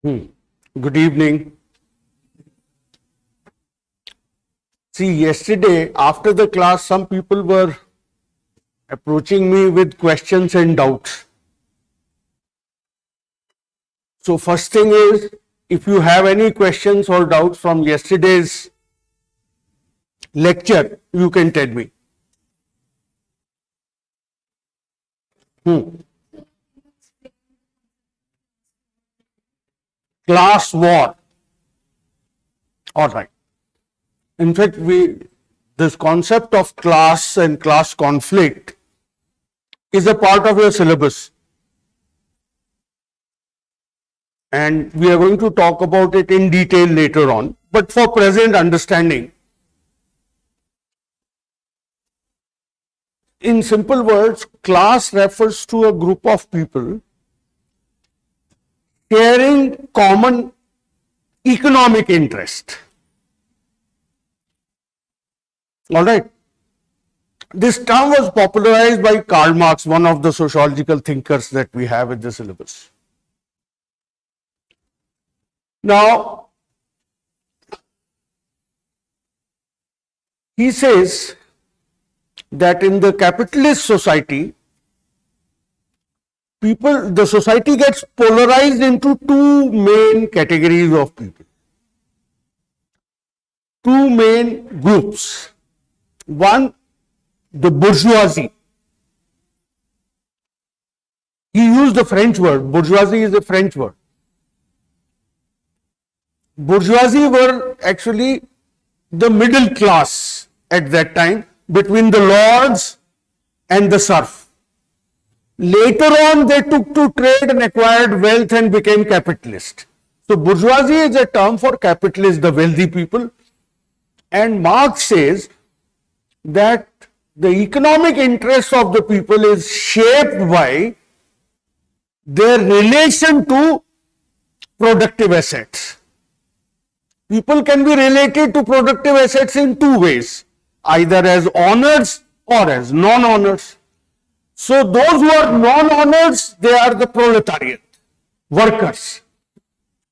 Good evening. See, yesterday after the class, some people were approaching me with questions and doubts. So first thing is, if you have any questions or doubts from yesterday's lecture, you can tell me. Class war. All right. In fact, this concept of class and class conflict is a part of your syllabus. And we are going to talk about it in detail later on. But for present understanding, in simple words, class refers to a group of people sharing common economic interest. All right. This term was popularized by Karl Marx, one of the sociological thinkers that we have in the syllabus. Now, he says that in the capitalist society, the society gets polarized into two main categories of people, two main groups. One, the bourgeoisie. He used the French word. Bourgeoisie is a French word. Bourgeoisie were actually the middle class at that time between the lords and the serf. Later on, they took to trade and acquired wealth and became capitalist. So, bourgeoisie is a term for capitalists, the wealthy people. And Marx says that the economic interest of the people is shaped by their relation to productive assets. People can be related to productive assets in two ways, either as owners or as non-owners. So those who are non-owners, they are the proletariat, workers.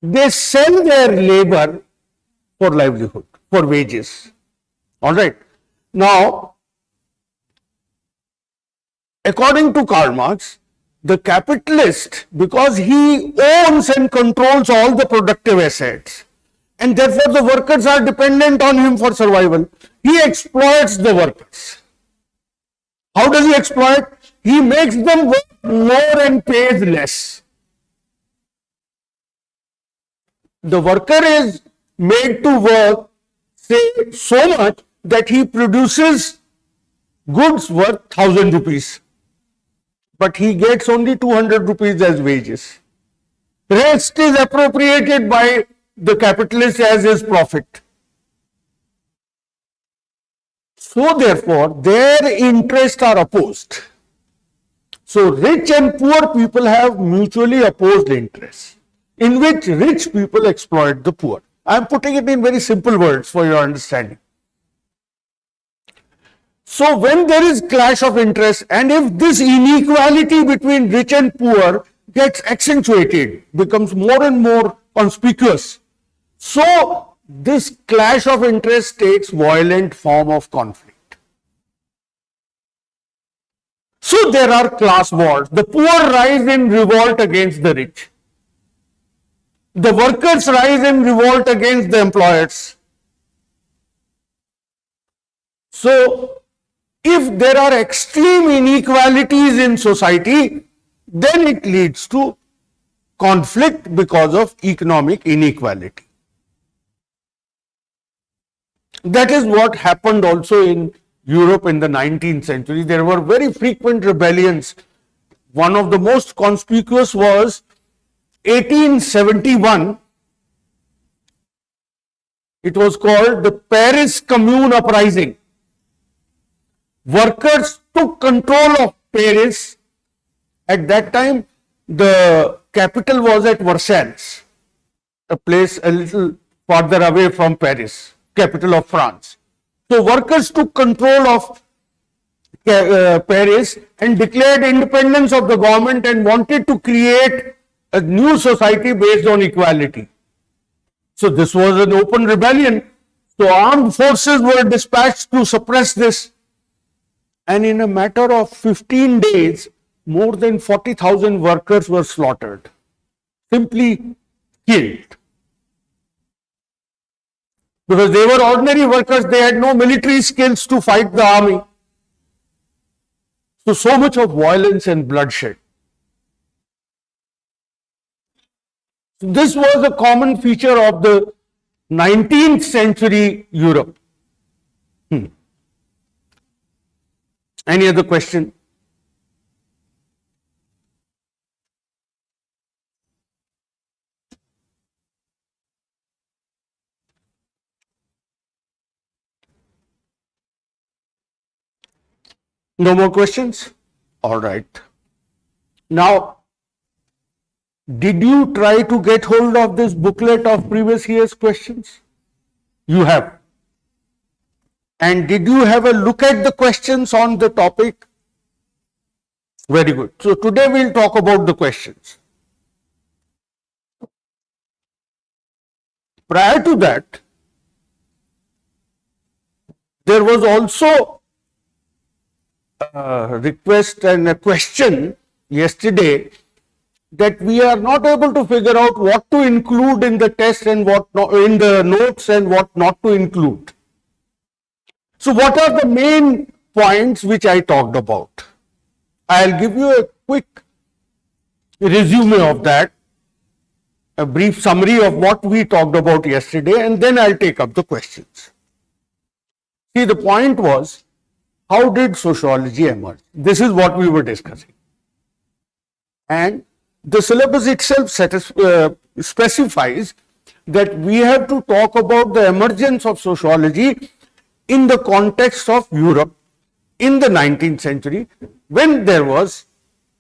They sell their labor for livelihood, for wages. All right. Now, according to Karl Marx, the capitalist, because he owns and controls all the productive assets, and therefore the workers are dependent on him for survival, he exploits the workers. How does he exploit? He makes them work more and pays less. The worker is made to work, say, so much that he produces goods worth 1,000 rupees. But he gets only 200 rupees as wages. Rest is appropriated by the capitalist as his profit. So therefore, their interests are opposed. So rich and poor people have mutually opposed interests, in which rich people exploit the poor. I am putting it in very simple words for your understanding. So when there is clash of interest, and if this inequality between rich and poor gets accentuated, becomes more and more conspicuous, so this clash of interest takes violent form of conflict. So there are class wars. The poor rise in revolt against the rich. The workers rise in revolt against the employers. So if there are extreme inequalities in society, then it leads to conflict because of economic inequality. That is what happened also in Europe in the 19th century. There were very frequent rebellions. One of the most conspicuous was 1871. It was called the Paris Commune Uprising. Workers took control of Paris. At that time, the capital was at Versailles, a place a little farther away from Paris, capital of France. So workers took control of Paris and declared independence of the government and wanted to create a new society based on equality. So this was an open rebellion. So armed forces were dispatched to suppress this. And in a matter of 15 days, more than 40,000 workers were slaughtered, simply killed. Because they were ordinary workers, they had no military skills to fight the army. So much of violence and bloodshed. This was a common feature of the 19th century Europe. Any other question? No more questions? All right. Now, did you try to get hold of this booklet of previous year's questions? You have. And did you have a look at the questions on the topic? Very good. So today we'll talk about the questions. Prior to that, there was also a request and a question yesterday that we are not able to figure out what to include in the test and what not, in the notes and what not to include. So what are the main points which I talked about? I'll give you a quick resume of that, a brief summary of what we talked about yesterday, and then I'll take up the questions. See, the point was, how did sociology emerge? This is what we were discussing. And the syllabus itself specifies that we have to talk about the emergence of sociology in the context of Europe in the 19th century, when there was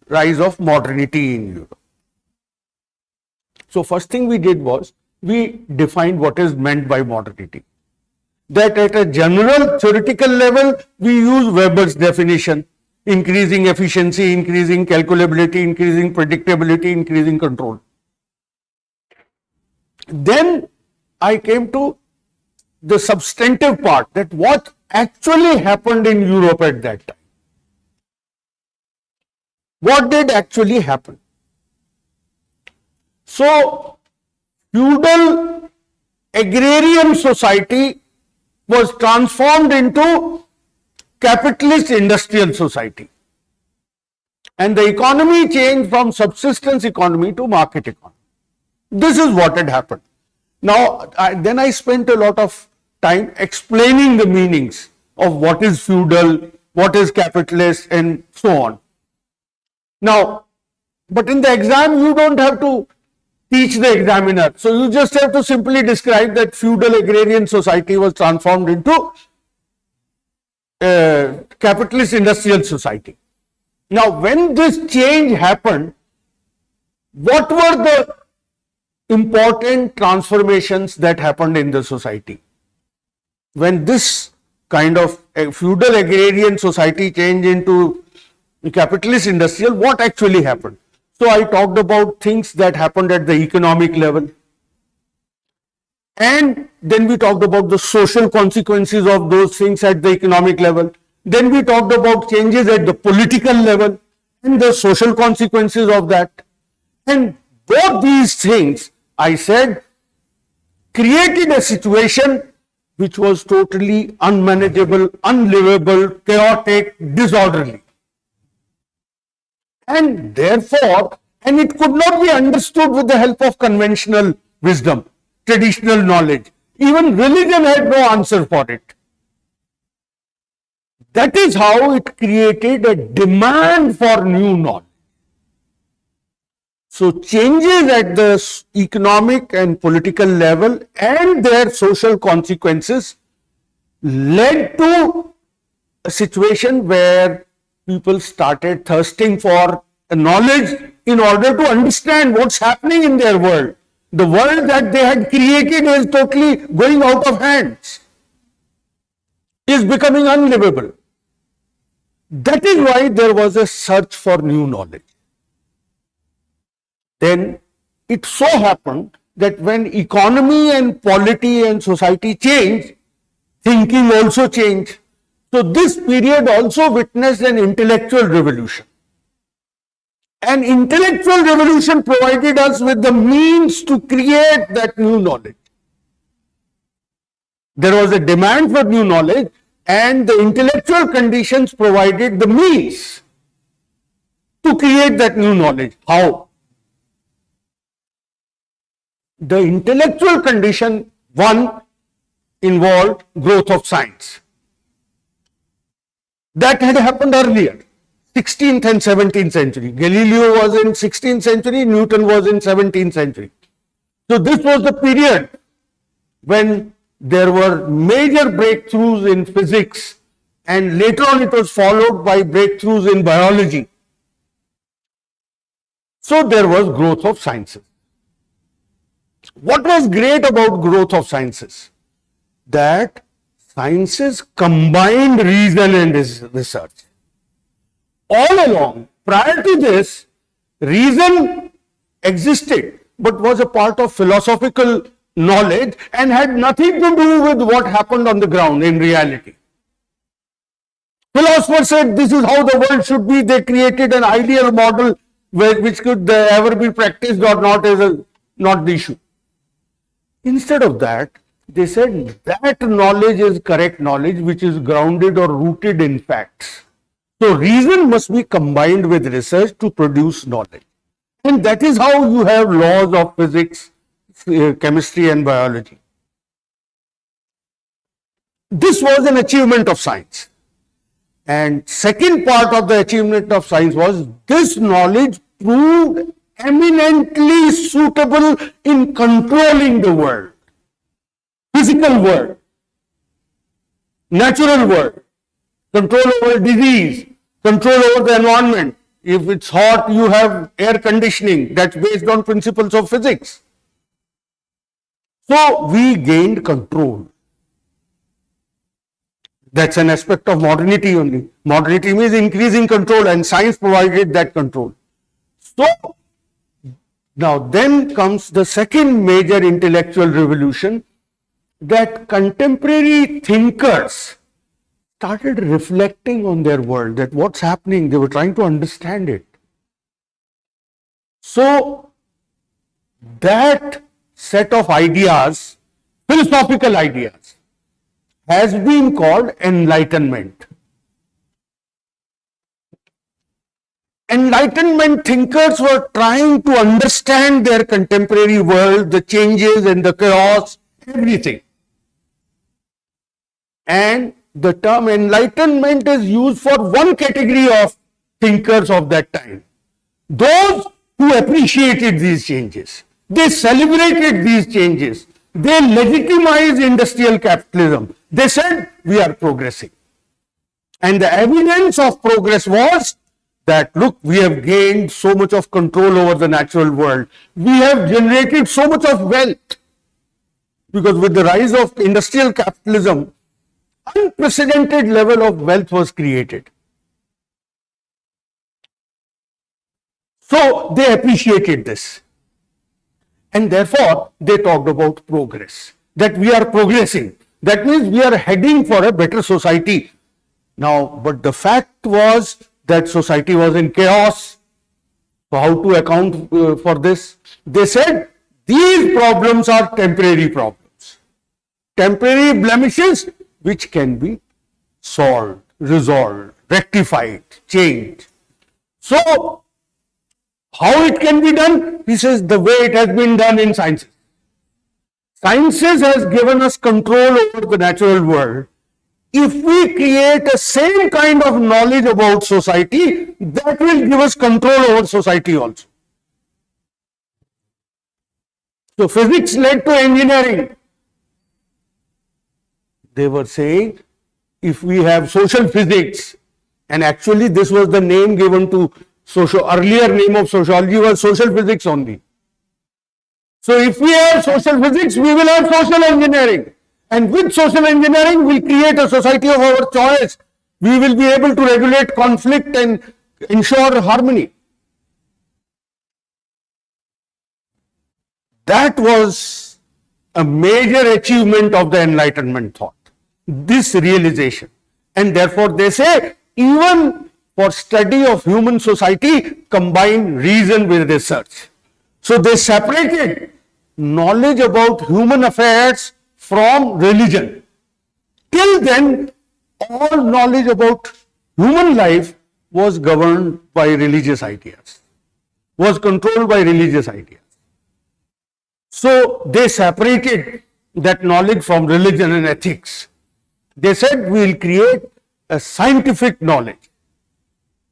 rise of modernity in Europe. So first thing we did was, we defined what is meant by modernity. That at a general theoretical level, we use Weber's definition: increasing efficiency, increasing calculability, increasing predictability, increasing control. Then I came to the substantive part, that what actually happened in Europe at that time. What did actually happen? So, feudal agrarian society was transformed into capitalist industrial society. And the economy changed from subsistence economy to market economy. This is what had happened. Now, then I spent a lot of time explaining the meanings of what is feudal, what is capitalist, and so on. Now, but in the exam, you don't have to teach the examiner. So you just have to simply describe that feudal agrarian society was transformed into capitalist industrial society. Now, when this change happened, what were the important transformations that happened in the society? When this kind of feudal agrarian society changed into capitalist industrial, what actually happened? So I talked about things that happened at the economic level, and then we talked about the social consequences of those things at the economic level. Then we talked about changes at the political level and the social consequences of that. And both these things, I said, created a situation which was totally unmanageable, unlivable, chaotic, disorderly. And therefore, and it could not be understood with the help of conventional wisdom, traditional knowledge. Even religion had no answer for it. That is how it created a demand for new knowledge. So changes at the economic and political level and their social consequences led to a situation where people started thirsting for knowledge in order to understand what's happening in their world. The world that they had created is totally going out of hands, is becoming unlivable. That is why there was a search for new knowledge. Then it so happened that when economy and polity and society changed, thinking also changed. So this period also witnessed an intellectual revolution. An intellectual revolution provided us with the means to create that new knowledge. There was a demand for new knowledge, and the intellectual conditions provided the means to create that new knowledge. How? The intellectual condition, one, involved growth of science. That had happened earlier, 16th and 17th century. Galileo was in 16th century, Newton was in 17th century. So this was the period when there were major breakthroughs in physics, and later on it was followed by breakthroughs in biology. So there was growth of sciences. What was great about growth of sciences? That sciences combined reason and research. All along, prior to this, reason existed but was a part of philosophical knowledge and had nothing to do with what happened on the ground in reality. Philosophers said this is how the world should be. They created an ideal model which could ever be practiced or not is not the issue. Instead of that, they said that knowledge is correct knowledge which is grounded or rooted in facts. So reason must be combined with research to produce knowledge. And that is how you have laws of physics, chemistry and biology. This was an achievement of science. And second part of the achievement of science was this knowledge proved eminently suitable in controlling the world. Physical world, natural world, control over disease, control over the environment. If it's hot, you have air conditioning. That's based on principles of physics. So we gained control. That's an aspect of modernity only. Modernity means increasing control, and science provided that control. So now then comes the second major intellectual revolution, that contemporary thinkers started reflecting on their world, that what's happening, they were trying to understand it. So that set of ideas, philosophical ideas, has been called enlightenment. Enlightenment thinkers were trying to understand their contemporary world, the changes and the chaos, everything. And the term enlightenment is used for one category of thinkers of that time. Those who appreciated these changes. They celebrated these changes. They legitimized industrial capitalism. They said, we are progressing. And the evidence of progress was that, look, we have gained so much of control over the natural world. We have generated so much of wealth. Because with the rise of industrial capitalism, unprecedented level of wealth was created. So they appreciated this. And therefore, they talked about progress, that we are progressing. That means we are heading for a better society. Now, but the fact was that society was in chaos. So how to account for this? They said these problems are temporary problems. Temporary blemishes which can be solved, resolved, rectified, changed. So, how it can be done? He says the way it has been done in sciences. Sciences has given us control over the natural world. If we create a same kind of knowledge about society, that will give us control over society also. So, physics led to engineering. They were saying, if we have social physics, and actually this was the name given to earlier name of sociology was social physics only. So if we have social physics, we will have social engineering. And with social engineering, we'll create a society of our choice. We will be able to regulate conflict and ensure harmony. That was a major achievement of the Enlightenment thought, this realization. And therefore they say, even for study of human society, combine reason with research. So they separated knowledge about human affairs from religion. Till then, all knowledge about human life was governed by religious ideas, was controlled by religious ideas. So they separated that knowledge from religion and ethics. They said we will create a scientific knowledge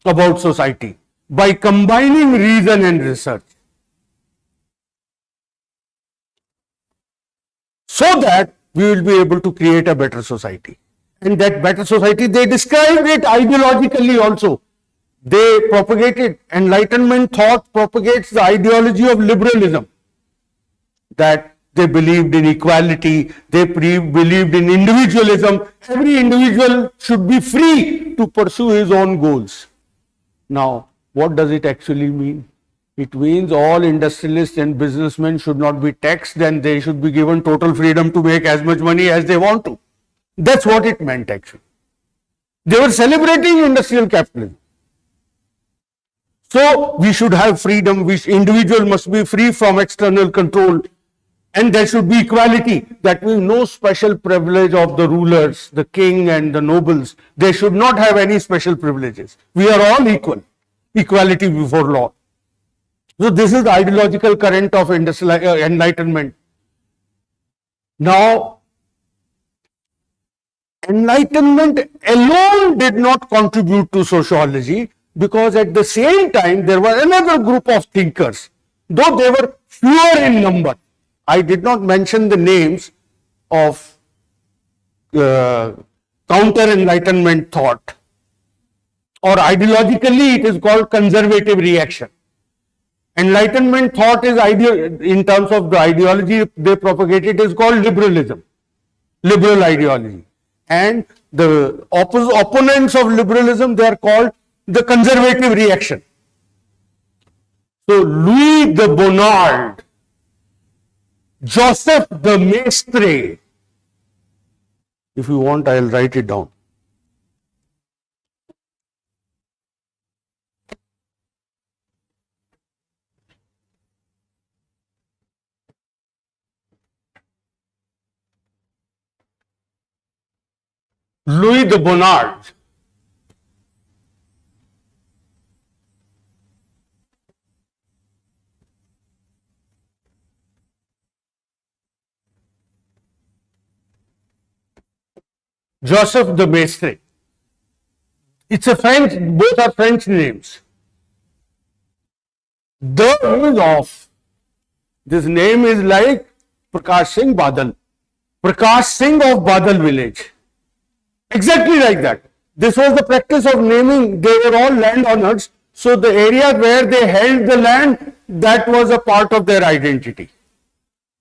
about society by combining reason and research, so that we will be able to create a better society. And that better society, they described it ideologically also. They propagated, Enlightenment thought propagates the ideology of liberalism, that they believed in equality, they believed in individualism. Every individual should be free to pursue his own goals. Now, what does it actually mean? It means all industrialists and businessmen should not be taxed, and they should be given total freedom to make as much money as they want to. That's what it meant actually. They were celebrating industrial capitalism. So we should have freedom, individual must be free from external control, and there should be equality. That means no special privilege of the rulers, the king and the nobles. They should not have any special privileges. We are all equal. Equality before law. So this is the ideological current of Enlightenment. Now, Enlightenment alone did not contribute to sociology, because at the same time there was another group of thinkers, though they were fewer in number. I did not mention the names of counter-Enlightenment thought, or ideologically it is called conservative reaction. Enlightenment thought is in terms of the ideology they propagated is called liberalism, liberal ideology. And the opponents of liberalism, they are called the conservative reaction. So Louis de Bonnard, Joseph de Maistre, if you want I will write it down. Louis de Bonnard, Joseph de Maistre. It's a French, both are French names. The is off. This name is like Prakash Singh Badal. Prakash Singh of Badal village. Exactly like that. This was the practice of naming. They were all landowners. So the area where they held the land, that was a part of their identity.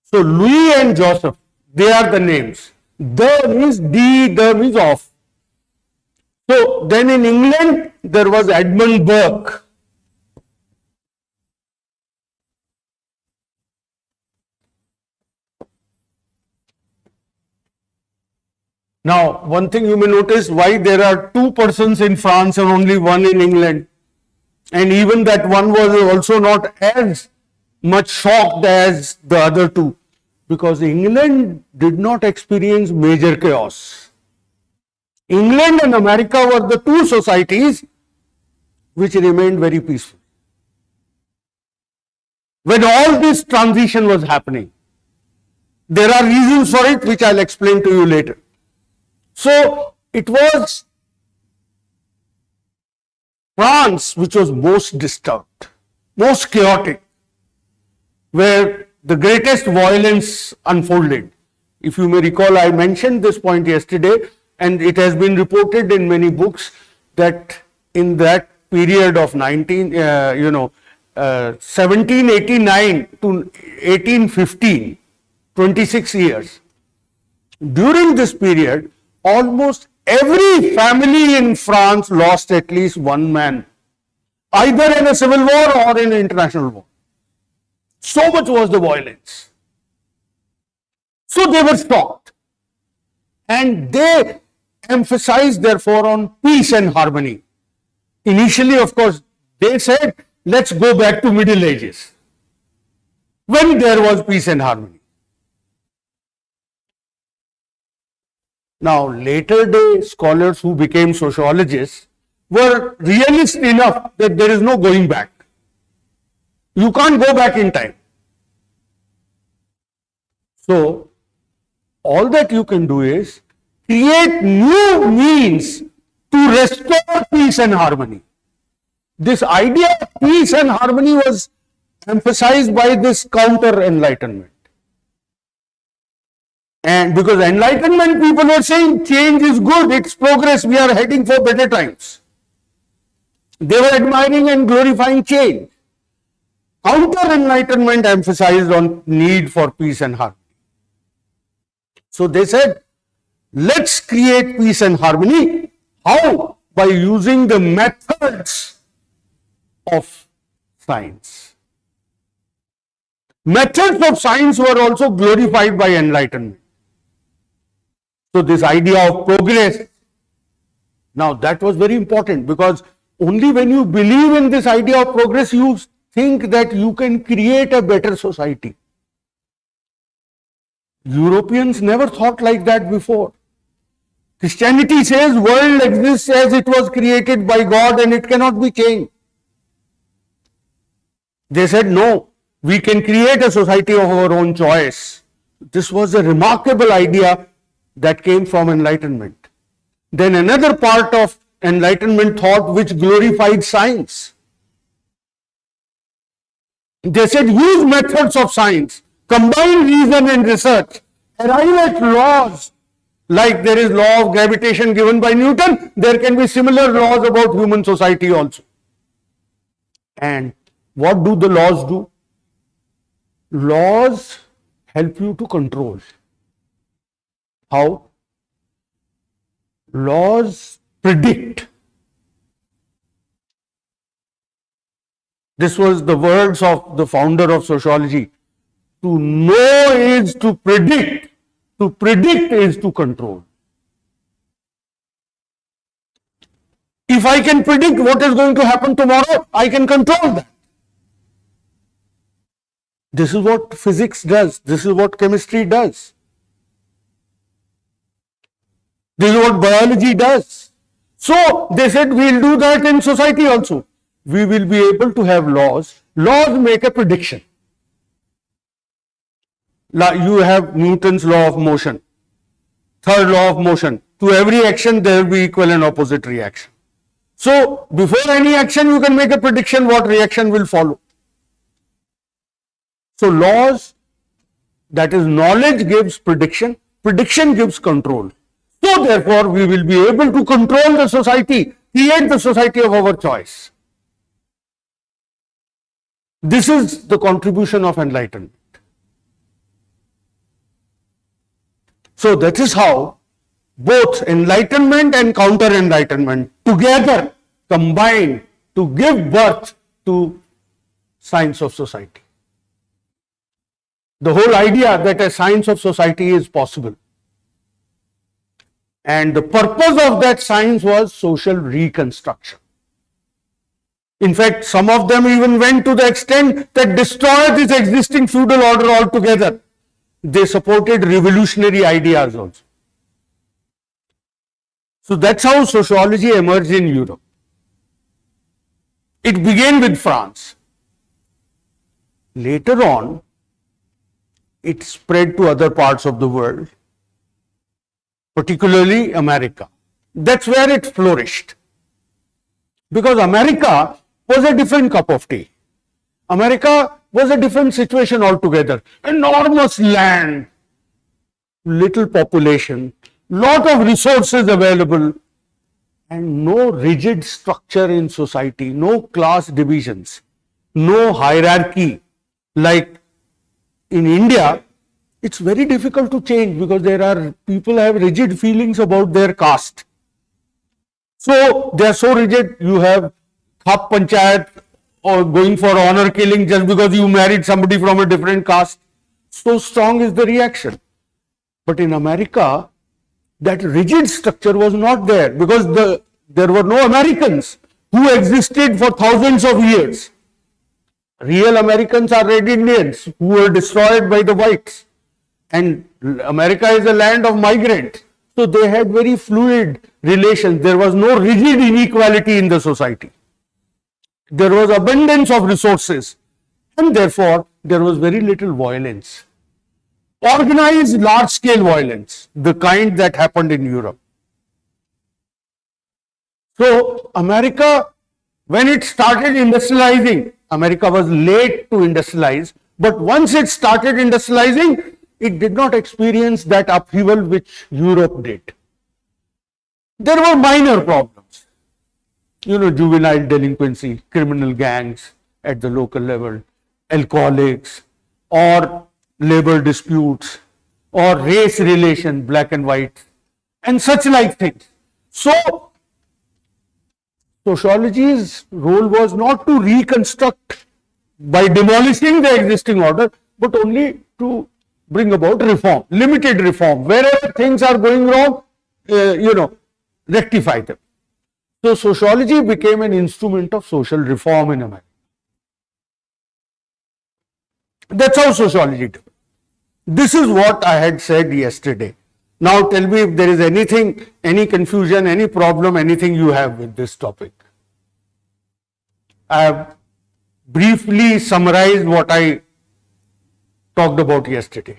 So Louis and Joseph, they are the names. The means D, the means of. So then in England, there was Edmund Burke. Now, one thing you may notice, why there are two persons in France and only one in England. And even that one was also not as much shocked as the other two, because England did not experience major chaos. England and America were the two societies which remained very peaceful when all this transition was happening. There are reasons for it which I'll explain to you later. So it was France which was most disturbed, most chaotic, where the greatest violence unfolded. If you may recall, I mentioned this point yesterday, and it has been reported in many books that in that period of 1789 to 1815, 26 years, during this period, almost every family in France lost at least one man, either in a civil war or in an international war. So much was the violence. So they were shocked. And they emphasized, therefore, on peace and harmony. Initially, of course, they said, let's go back to Middle Ages, when there was peace and harmony. Now, later day scholars who became sociologists were realist enough that there is no going back. You can't go back in time. So, all that you can do is create new means to restore peace and harmony. This idea of peace and harmony was emphasized by this counter-enlightenment. And because enlightenment people were saying change is good, it's progress, we are heading for better times. They were admiring and glorifying change. Counter-enlightenment emphasized on need for peace and harmony. So they said, let's create peace and harmony. How? By using the methods of science. Methods of science were also glorified by enlightenment. So this idea of progress, now that was very important, because only when you believe in this idea of progress, you think that you can create a better society. Europeans never thought like that before. Christianity says world exists as it was created by God and it cannot be changed. They said no, we can create a society of our own choice. This was a remarkable idea that came from enlightenment. Then another part of enlightenment thought which glorified science. They said use methods of science, combine reason and research, arrive at laws. Like there is law of gravitation given by Newton, there can be similar laws about human society also. And what do the laws do? Laws help you to control. How? Laws predict. This was the words of the founder of sociology. To know is to predict. To predict is to control. If I can predict what is going to happen tomorrow, I can control that. This is what physics does. This is what chemistry does. This is what biology does. So they said we'll do that in society also. We will be able to have laws. Laws make a prediction. You have Newton's law of motion, third law of motion. To every action there will be equal and opposite reaction. So before any action you can make a prediction what reaction will follow. So laws, that is knowledge gives prediction, prediction gives control. So therefore we will be able to control the society, create the society of our choice. This is the contribution of enlightenment. So that is how both enlightenment and counter-enlightenment together combine to give birth to science of society. The whole idea that a science of society is possible. And the purpose of that science was social reconstruction. In fact, some of them even went to the extent that destroy this existing feudal order altogether. They supported revolutionary ideas also. So that's how sociology emerged in Europe. It began with France. Later on, it spread to other parts of the world, particularly America. That's where it flourished. Because America was a different cup of tea. America was a different situation altogether. Enormous land, little population, lot of resources available, and no rigid structure in society, no class divisions, no hierarchy. Like in India, it's very difficult to change because people have rigid feelings about their caste. So they are so rigid. You have Khap Panchayat or going for honor killing just because you married somebody from a different caste. So strong is the reaction. But in America, that rigid structure was not there because there were no Americans who existed for thousands of years. Real Americans are red Indians who were destroyed by the whites. And America is a land of migrants. So they had very fluid relations. There was no rigid inequality in the society. There was abundance of resources. And therefore, there was very little violence. Organized large-scale violence, the kind that happened in Europe. So America, when it started industrializing, America was late to industrialize, but once it started industrializing, it did not experience that upheaval which Europe did. There were minor problems, juvenile delinquency, criminal gangs at the local level, alcoholics, or labor disputes, or race relations, black and white, and such like things. So, sociology's role was not to reconstruct by demolishing the existing order, but only to bring about reform, limited reform. Wherever things are going wrong, rectify them. So, sociology became an instrument of social reform in America. That's how sociology did. This is what I had said yesterday. Now tell me if there is anything, any confusion, any problem, anything you have with this topic. I have briefly summarized what I talked about yesterday.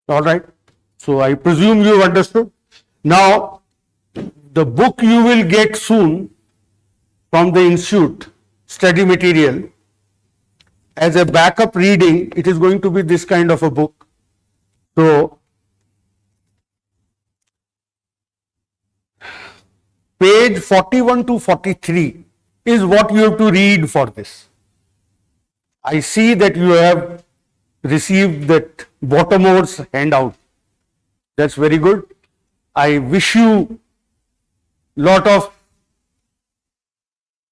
All right. So I presume you understood. Now, the book you will get soon from the institute, study material, as a backup reading, it is going to be this kind of a book. So, page 41 to 43 is what you have to read for this. I see that you have received that bottommost handout. That's very good. I wish you lot of,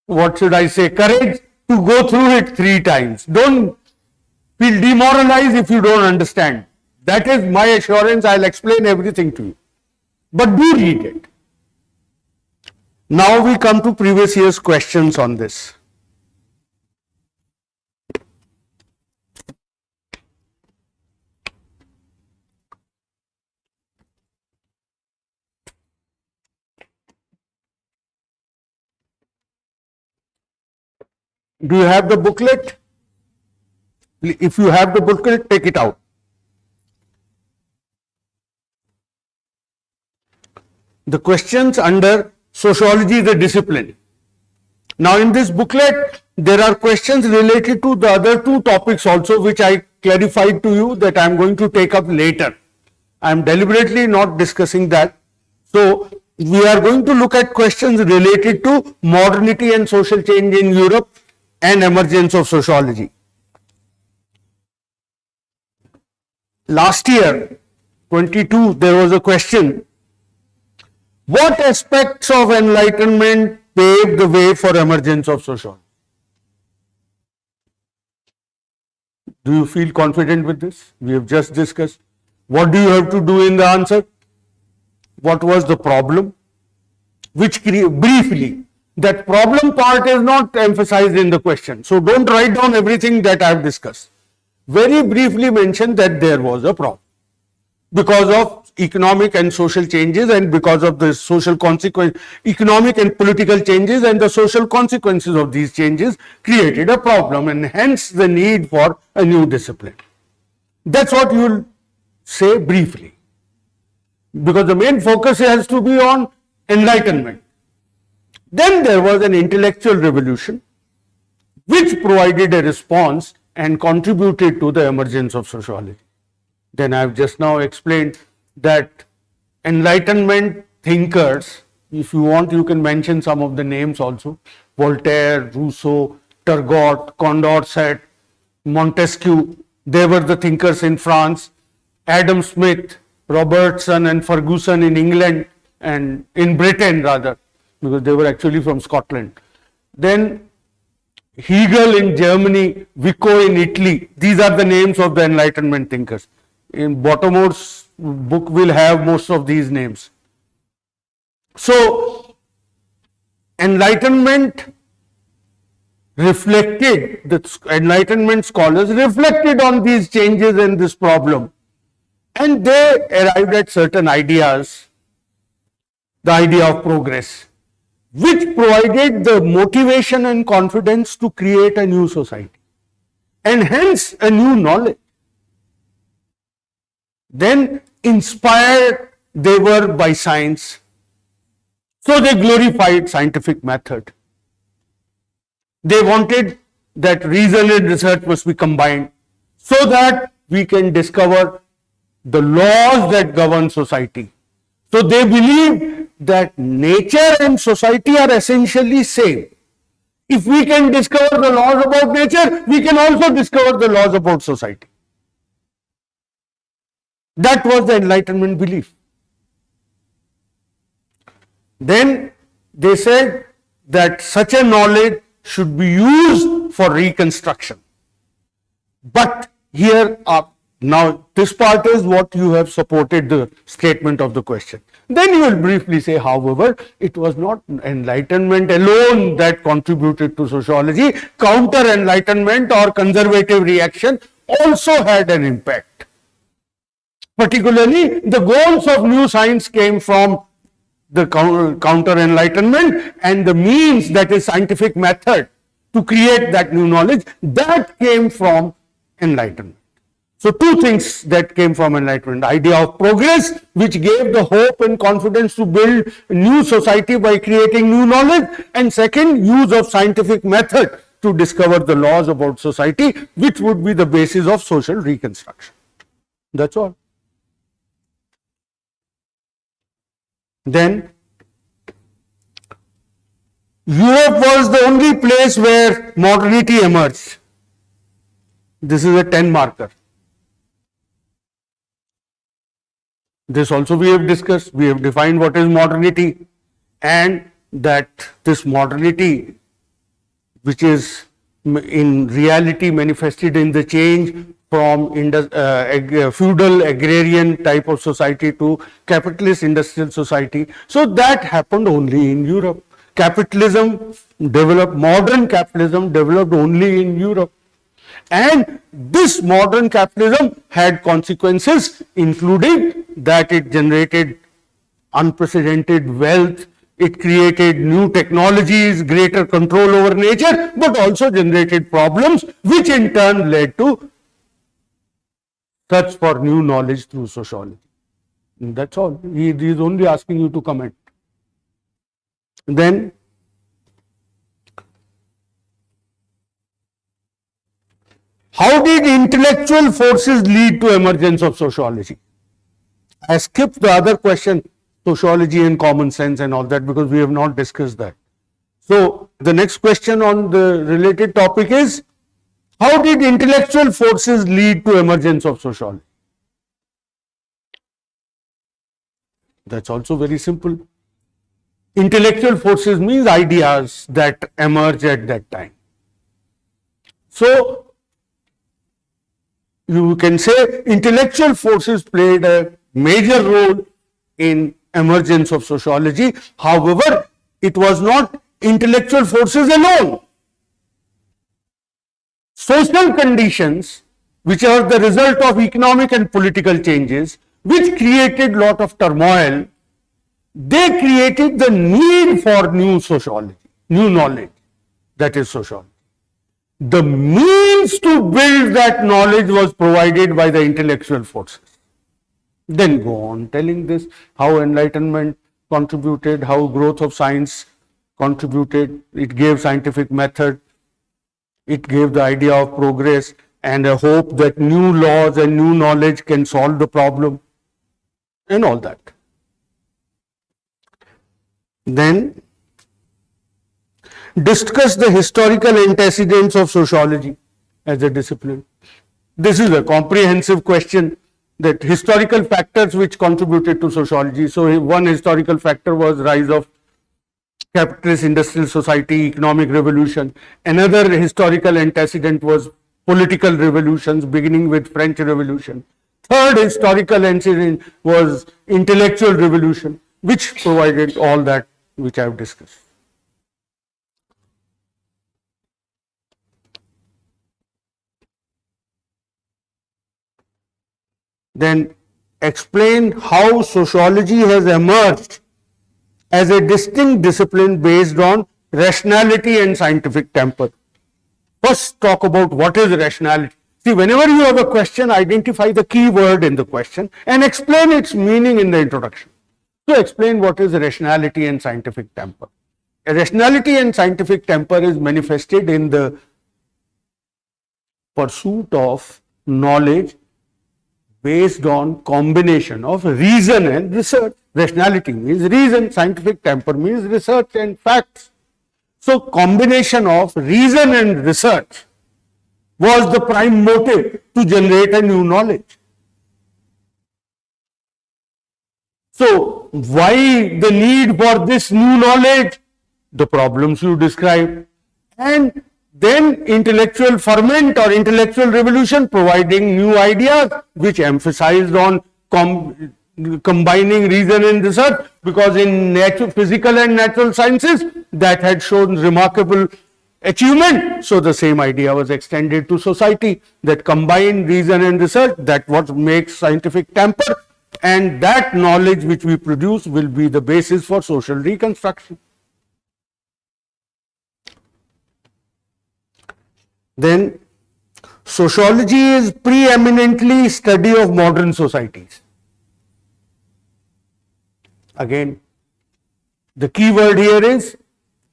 courage to go through it 3 times. Don't feel demoralized if you don't understand. That is my assurance. I'll explain everything to you. But do read it. Now we come to previous year's questions on this. Do you have the booklet? If you have the booklet, take it out. The questions under sociology, the discipline. Now in this booklet, there are questions related to the other 2 topics also, which I clarified to you that I am going to take up later. I am deliberately not discussing that. So we are going to look at questions related to modernity and social change in Europe and emergence of sociology. Last year, 22, there was a question: what aspects of enlightenment paved the way for emergence of sociology? Do you feel confident with this? We have just discussed. What do you have to do in the answer? What was the problem? Briefly, that problem part is not emphasized in the question. So don't write down everything that I have discussed. Very briefly mention that there was a problem because of economic and social changes and because of the social consequence, economic and political changes and the social consequences of these changes created a problem, and hence the need for a new discipline. That's what you will say briefly, because the main focus has to be on enlightenment. Then there was an intellectual revolution which provided a response and contributed to the emergence of sociology. Then I have just now explained that Enlightenment thinkers, if you want, you can mention some of the names also, Voltaire, Rousseau, Turgot, Condorcet, Montesquieu. They were the thinkers in France. Adam Smith, Robertson and Ferguson in England and in Britain rather, because they were actually from Scotland. Then Hegel in Germany, Vico in Italy. These are the names of the Enlightenment thinkers. In Baltimore's book will have most of these names. So, Enlightenment reflected, the Enlightenment scholars reflected on these changes and this problem, and they arrived at certain ideas, the idea of progress, which provided the motivation and confidence to create a new society and hence a new knowledge. Then inspired they were by science, so they glorified scientific method. They wanted that reason and research must be combined so that we can discover the laws that govern society. So they believed that nature and society are essentially same. If we can discover the laws about nature, we can also discover the laws about society. That was the Enlightenment belief. Then they said that such a knowledge should be used for reconstruction. But here now this part is what you have supported the statement of the question. Then you will briefly say, however, it was not Enlightenment alone that contributed to sociology. Counter-Enlightenment or conservative reaction also had an impact. Particularly, the goals of new science came from the counter-Enlightenment, and the means, that is scientific method to create that new knowledge, that came from Enlightenment. So two things that came from Enlightenment: the idea of progress, which gave the hope and confidence to build a new society by creating new knowledge, and second, use of scientific method to discover the laws about society, which would be the basis of social reconstruction. That's all. Then Europe was the only place where modernity emerged. This is a 10 marker. This also we have discussed. We have defined what is modernity, and that this modernity, which is in reality manifested in the change from feudal agrarian type of society to capitalist industrial society. So that happened only in Europe. Capitalism developed, modern capitalism developed only in Europe. And this modern capitalism had consequences, including that it generated unprecedented wealth, it created new technologies, greater control over nature, but also generated problems, which in turn led to search for new knowledge through sociology. And that's all. He is only asking you to comment. Then how did intellectual forces lead to emergence of sociology? I skipped the other question, sociology and common sense and all that, because we have not discussed that. So the next question on the related topic is, how did intellectual forces lead to emergence of sociology? That's also very simple. Intellectual forces means ideas that emerge at that time. So you can say intellectual forces played a major role in emergence of sociology. However, it was not intellectual forces alone. Social conditions, which are the result of economic and political changes, which created lot of turmoil, they created the need for new sociology, new knowledge, that is sociology. The means to build that knowledge was provided by the intellectual forces. Then go on telling this, how enlightenment contributed, how growth of science contributed, it gave scientific method, it gave the idea of progress and a hope that new laws and new knowledge can solve the problem and all that. Then discuss the historical antecedents of sociology as a discipline. This is a comprehensive question, that historical factors which contributed to sociology. So one historical factor was rise of capitalist industrial society, economic revolution. Another historical antecedent was political revolutions, beginning with French Revolution. Third historical antecedent was intellectual revolution, which provided all that which I have discussed. Then explain how sociology has emerged as a distinct discipline based on rationality and scientific temper. First, talk about what is rationality. See, whenever you have a question, identify the key word in the question and explain its meaning in the introduction. So, explain what is rationality and scientific temper. Rationality and scientific temper is manifested in the pursuit of knowledge based on combination of reason and research. Rationality means reason, scientific temper means research and facts. So, combination of reason and research was the prime motive to generate a new knowledge. So, why the need for this new knowledge? The problems you described. And then intellectual ferment or intellectual revolution, providing new ideas which emphasized on combining reason and research, because in physical and natural sciences that had shown remarkable achievement. So the same idea was extended to society, that combine reason and research, that what makes scientific temper, and that knowledge which we produce will be the basis for social reconstruction. Then sociology is preeminently study of modern societies. Again, the key word here is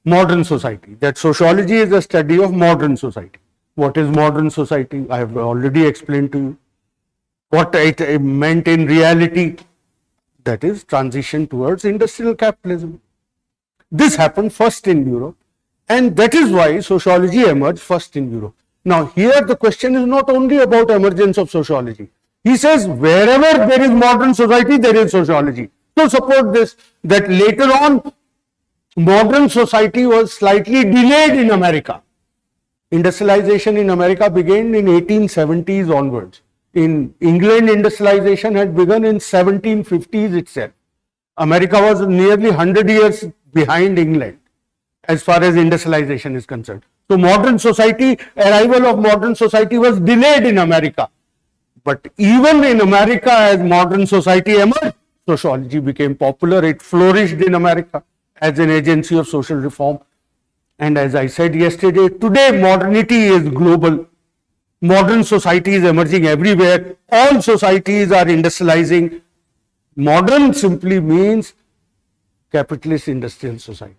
modern society, that sociology is a study of modern society. What is modern society? I have already explained to you. What it meant in reality, that is transition towards industrial capitalism. This happened first in Europe, and that is why sociology emerged first in Europe. Now here the question is not only about emergence of sociology. He says wherever there is modern society, there is sociology. So suppose this, that later on modern society was slightly delayed in America. Industrialization in America began in 1870s onwards. In England, industrialization had begun in 1750s itself. America was nearly 100 years behind England as far as industrialization is concerned. So modern society, arrival of modern society was delayed in America. But even in America, as modern society emerged, sociology became popular. It flourished in America as an agency of social reform. And as I said yesterday, today modernity is global. Modern society is emerging everywhere. All societies are industrializing. Modern simply means capitalist industrial society.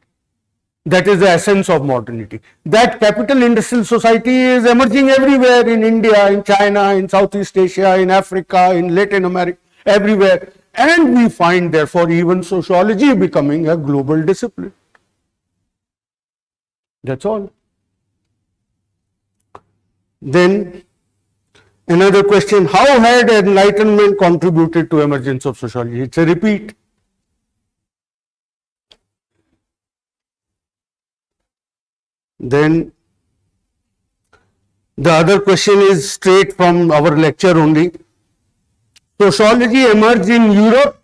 That is the essence of modernity. That capital industrial society is emerging everywhere, in India, in China, in Southeast Asia, in Africa, in Latin America, everywhere. And we find therefore even sociology becoming a global discipline. That's all. Then another question, how had enlightenment contributed to emergence of sociology? It's a repeat. Then the other question is straight from our lecture only. Sociology emerged in Europe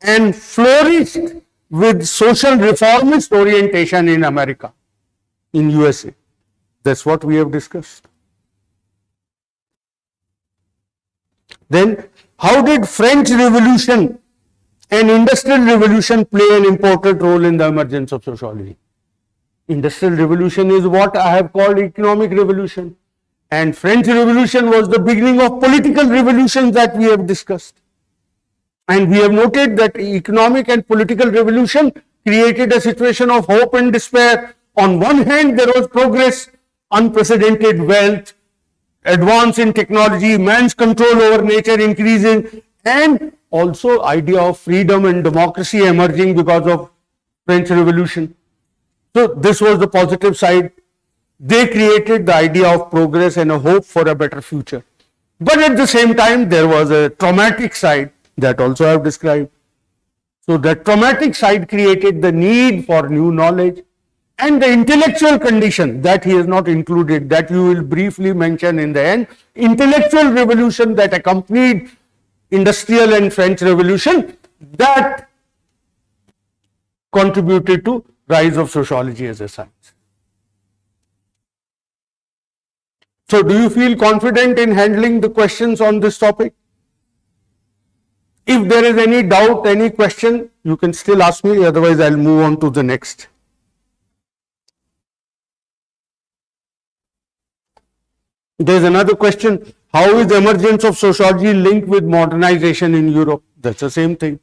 and flourished with social reformist orientation in America, in USA. That's what we have discussed. Then, how did French Revolution and Industrial Revolution play an important role in the emergence of sociology? Industrial Revolution is what I have called economic revolution, and French Revolution was the beginning of political revolutions that we have discussed. And we have noted that economic and political revolution created a situation of hope and despair. On one hand, there was progress, unprecedented wealth, advance in technology, man's control over nature increasing, and also idea of freedom and democracy emerging because of French Revolution. So this was the positive side. They created the idea of progress and a hope for a better future. But at the same time, there was a traumatic side that also I have described. So the traumatic side created the need for new knowledge and the intellectual condition that he has not included, that you will briefly mention in the end. Intellectual revolution that accompanied industrial and French revolution, that contributed to rise of sociology as a science. So do you feel confident in handling the questions on this topic? If there is any doubt, any question, you can still ask me, otherwise I'll move on to the next. There's another question. How is the emergence of sociology linked with modernization in Europe? That's the same thing.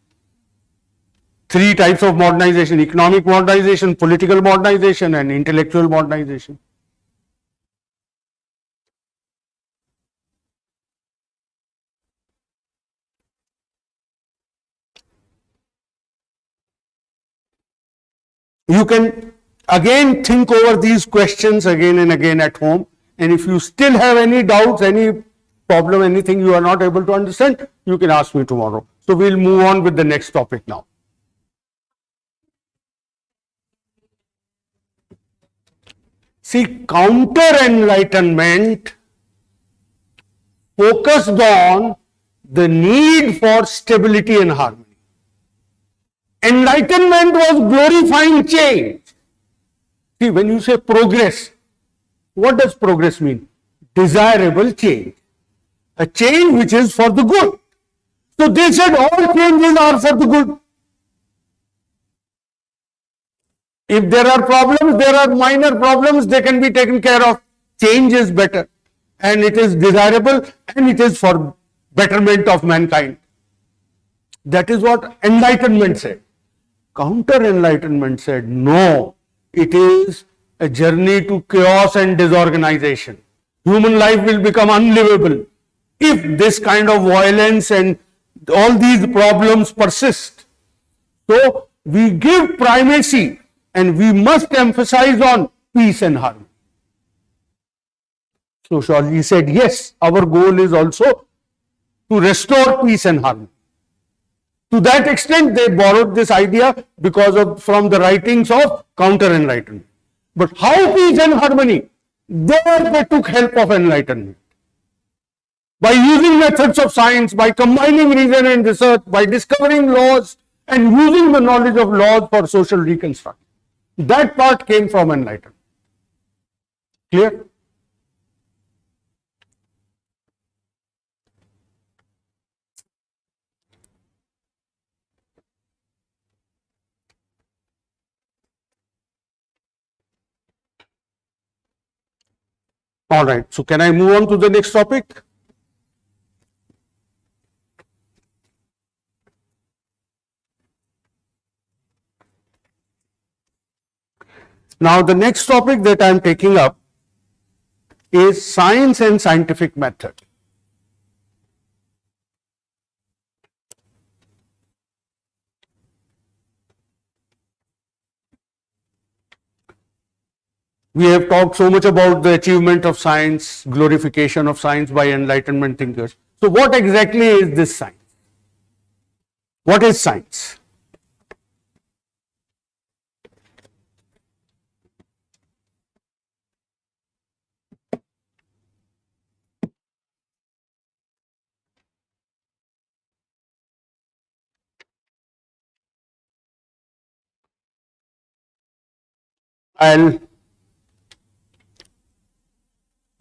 Three types of modernization: economic modernization, political modernization, and intellectual modernization. You can again think over these questions again and again at home, and if you still have any doubts, any problem, anything you are not able to understand, you can ask me tomorrow. So we'll move on with the next topic now. See, counter-enlightenment focused on the need for stability and harmony. Enlightenment was glorifying change. See, when you say progress, what does progress mean? Desirable change. A change which is for the good. So they said all changes are for the good. If there are problems, there are minor problems, they can be taken care of. Change is better, and it is desirable, and it is for betterment of mankind. That is what enlightenment said. Counter-enlightenment said, no, it is a journey to chaos and disorganization. Human life will become unlivable if this kind of violence and all these problems persist. So we give primacy and we must emphasize on peace and harmony. Sociology said, yes, our goal is also to restore peace and harmony. To that extent, they borrowed this idea from the writings of counter-enlightenment. But how peace and harmony? There they took help of enlightenment. By using methods of science, by combining reason and research, by discovering laws and using the knowledge of laws for social reconstruction. That part came from enlightenment. Clear? All right. So can I move on to the next topic? Now the next topic that I am taking up is science and scientific method. We have talked so much about the achievement of science, glorification of science by enlightenment thinkers. So what exactly is this science? What is science? I'll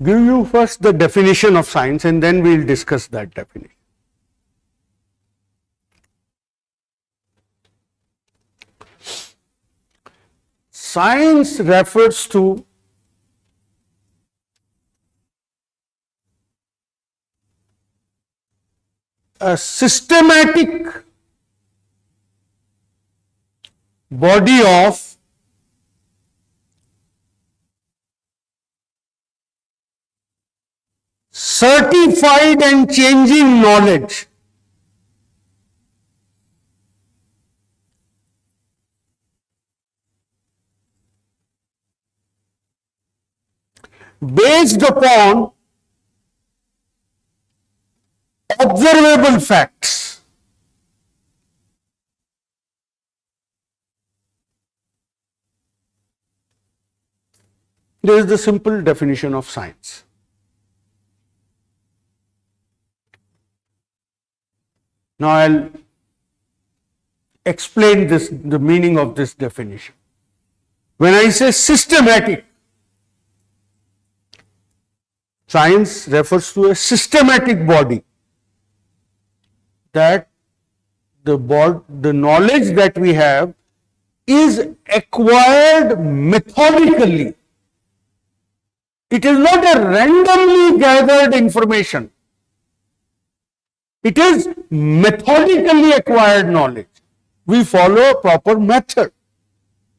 give you first the definition of science and then we'll discuss that definition. Science refers to a systematic body of certified and changing knowledge based upon observable facts. There is the simple definition of science. Now I'll explain the meaning of this definition. When I say systematic, science refers to a systematic body, that the knowledge that we have is acquired methodically. It is not a randomly gathered information. It is methodically acquired knowledge. We follow a proper method.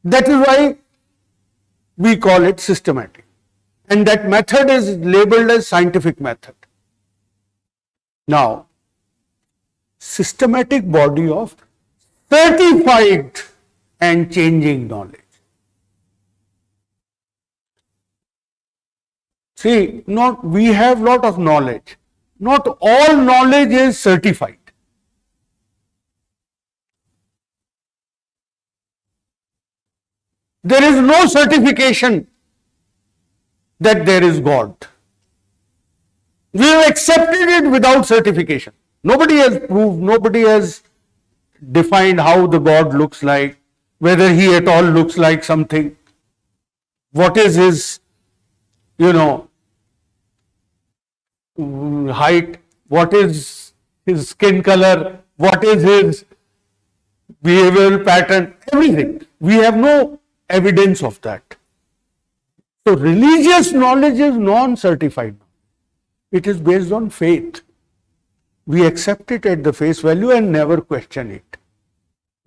That is why we call it systematic. And that method is labeled as scientific method. Now, systematic body of certified and changing knowledge. See, we have lot of knowledge. Not all knowledge is certified. There is no certification that there is God. We have accepted it without certification. Nobody has proved, nobody has defined how the God looks like, whether he at all looks like something, what is his, height, what is his skin color, what is his behavioral pattern, everything. We have no evidence of that. So religious knowledge is non-certified. It is based on faith. We accept it at the face value and never question it.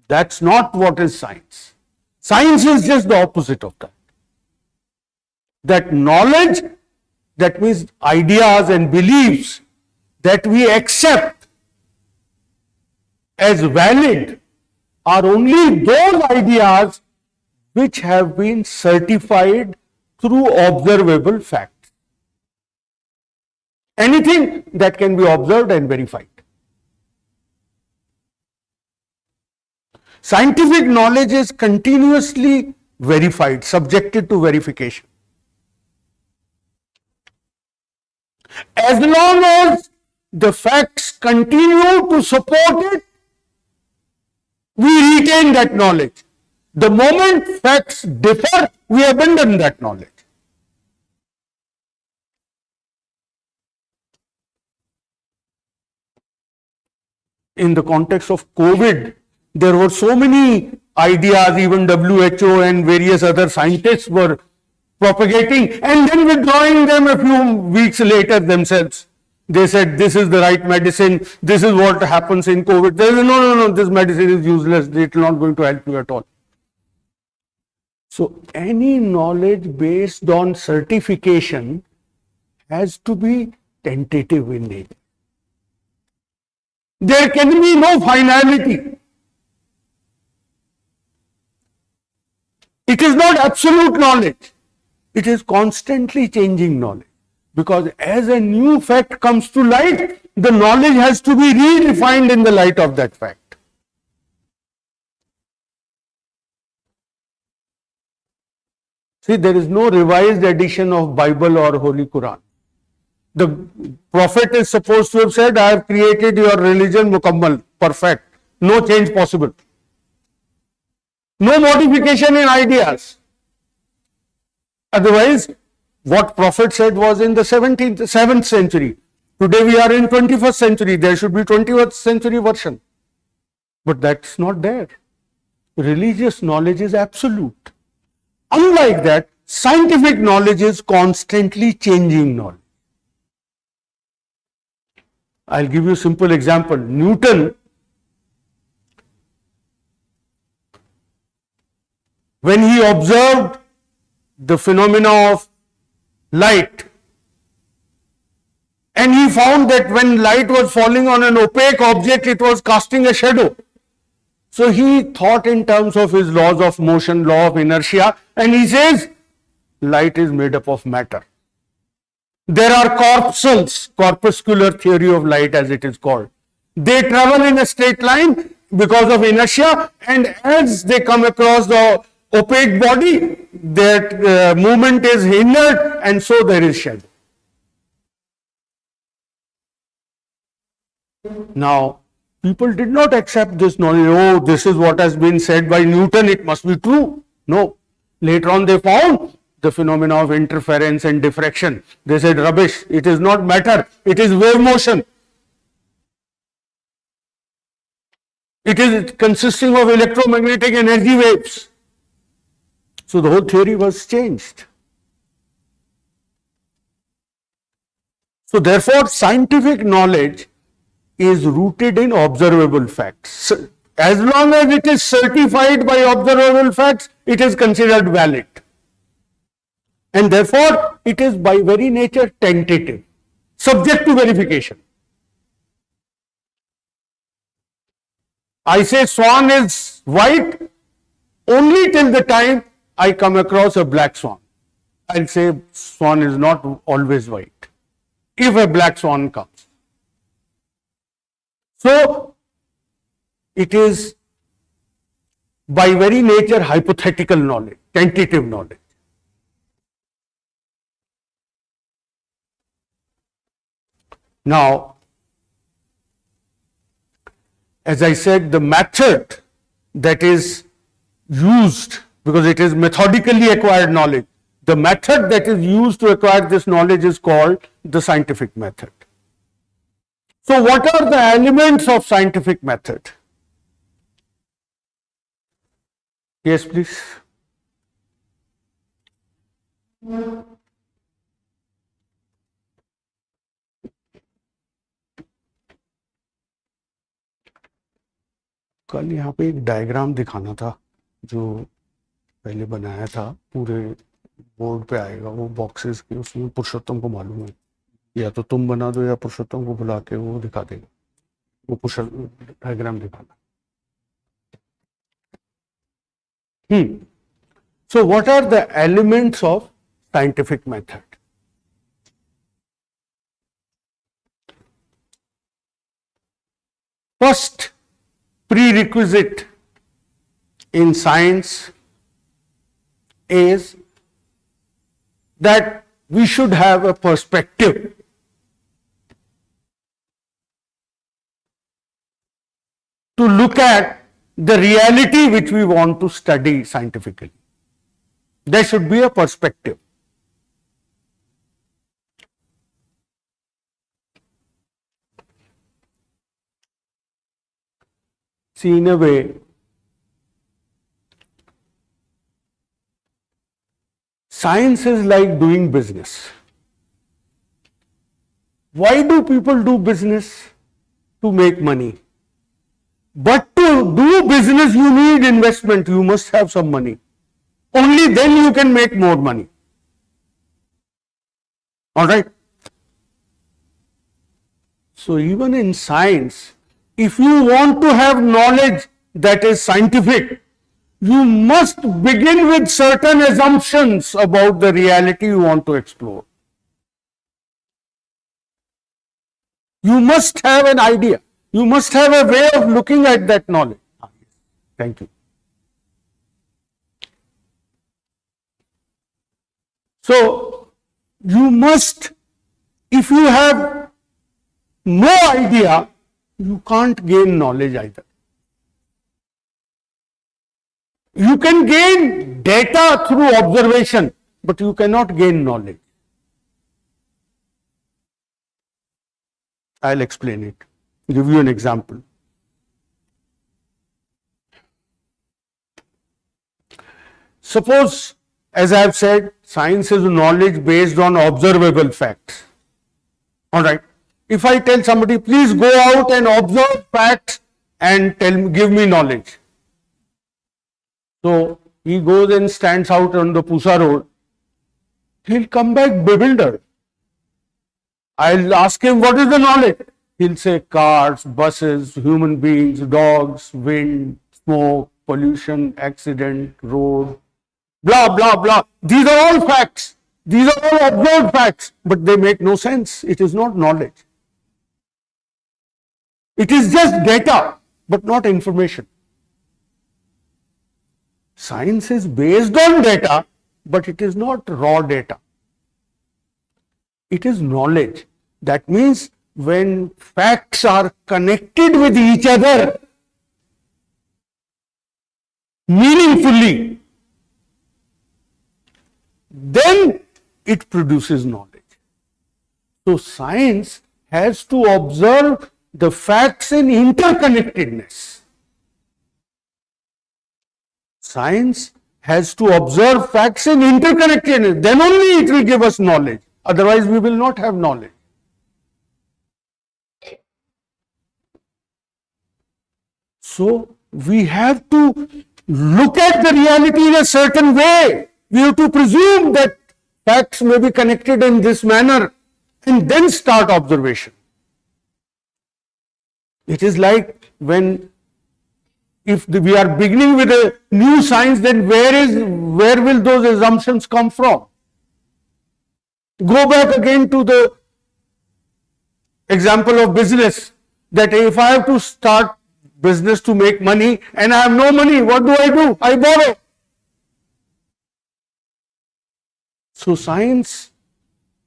That's not what is science. Science is just the opposite of that. That knowledge, that means ideas and beliefs that we accept as valid, are only those ideas which have been certified through observable facts. Anything that can be observed and verified. Scientific knowledge is continuously verified, subjected to verification. As long as the facts continue to support it, we retain that knowledge. The moment facts differ, we abandon that knowledge. In the context of COVID, there were so many ideas, even WHO and various other scientists were propagating and then withdrawing them a few weeks later themselves. They said this is the right medicine, this is what happens in COVID. They said, no, this medicine is useless, it is not going to help you at all. So any knowledge based on certification has to be tentative in nature. There can be no finality. It is not absolute knowledge. It is constantly changing knowledge. Because as a new fact comes to light, the knowledge has to be redefined in the light of that fact. See, there is no revised edition of Bible or Holy Quran. The Prophet is supposed to have said, I have created your religion mukammal, perfect, no change possible. No modification in ideas. Otherwise, what Prophet said was in the 7th century. Today we are in 21st century. There should be 21st century version. But that's not there. Religious knowledge is absolute. Unlike that, scientific knowledge is constantly changing knowledge. I'll give you a simple example. Newton, when he observed the phenomena of light, and he found that when light was falling on an opaque object, it was casting a shadow. So he thought in terms of his laws of motion, law of inertia, and he says, light is made up of matter. There are corpuscles, corpuscular theory of light as it is called. They travel in a straight line because of inertia, and as they come across the opaque body, their movement is hindered, and so there is shadow. Now, people did not accept this knowledge. Oh, this is what has been said by Newton, it must be true. No. Later on they found the phenomena of interference and diffraction. They said rubbish, it is not matter, it is wave motion. It is consisting of electromagnetic energy waves. So the whole theory was changed. So therefore, scientific knowledge is rooted in observable facts. As long as it is certified by observable facts, it is considered valid. And therefore, it is by very nature tentative, subject to verification. I say swan is white only till the time I come across a black swan. I'll say swan is not always white, if a black swan comes. So, it is by very nature hypothetical knowledge, tentative knowledge. Now, as I said, the method that is used, because it is methodically acquired knowledge, the method that is used to acquire this knowledge is called the scientific method. So, what are the elements of scientific method? Yes, please. कल यहाँ पे एक diagram दिखाना था जो पहले बनाया था, पूरे बोर्ड पे आएगा वो बॉक्सेस के, उसमें पुरुषोत्तम को मालूम है, या तो तुम बना दो या पुरुषोत्तम को बुला के वो दिखा देगा, वो डायग्राम दिखाना. So what are the elements of scientific method? First prerequisite in science is that we should have a perspective. To look at the reality which we want to study scientifically. There should be a perspective. See, in a way, science is like doing business. Why do people do business? To make money. But to do business, you need investment. You must have some money. Only then you can make more money. All right? So even in science, if you want to have knowledge that is scientific, you must begin with certain assumptions about the reality you want to explore. You must have an idea. You must have a way of looking at that knowledge. Thank you. So, you must, if you have no idea, you can't gain knowledge either. You can gain data through observation, but you cannot gain knowledge. I'll explain it. Give you an example. Suppose, as I have said, science is knowledge based on observable facts. All right. If I tell somebody, please go out and observe facts and give me knowledge. So he goes and stands out on the Pusa road. He'll come back bewildered. I'll ask him, what is the knowledge? He'll say cars, buses, human beings, dogs, wind, smoke, pollution, accident, road, blah, blah, blah. These are all facts. These are all observed facts, but they make no sense. It is not knowledge. It is just data, but not information. Science is based on data, but it is not raw data. It is knowledge. That means when facts are connected with each other meaningfully, then it produces knowledge. So science has to observe the facts in interconnectedness. Science has to observe facts in interconnectedness. Then only it will give us knowledge. Otherwise, we will not have knowledge. So, we have to look at the reality in a certain way. We have to presume that facts may be connected in this manner and then start observation. It is like when, if we are beginning with a new science, then where will those assumptions come from? Go back again to the example of business, that if I have to start business to make money and I have no money, what do? I borrow. So science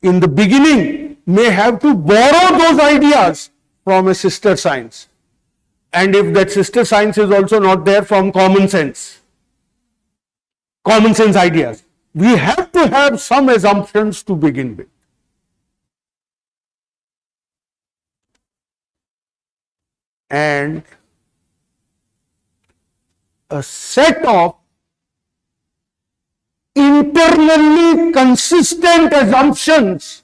in the beginning may have to borrow those ideas from a sister science. And if that sister science is also not there, from common sense ideas. We have to have some assumptions to begin with. And a set of internally consistent assumptions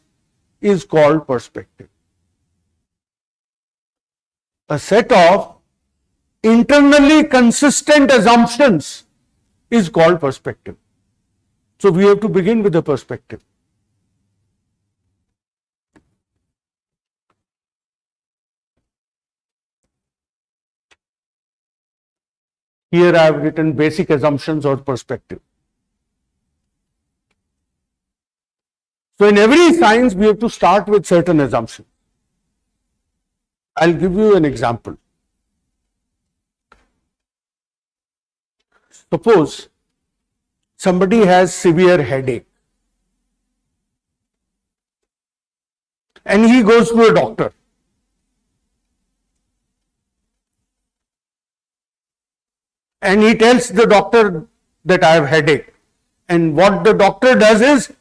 is called perspective. A set of internally consistent assumptions is called perspective. So we have to begin with the perspective. Here I have written basic assumptions or perspective. So in every science we have to start with certain assumptions. I'll give you an example. Suppose somebody has severe headache and he goes to a doctor. And he tells the doctor that I have headache. And what the doctor does is,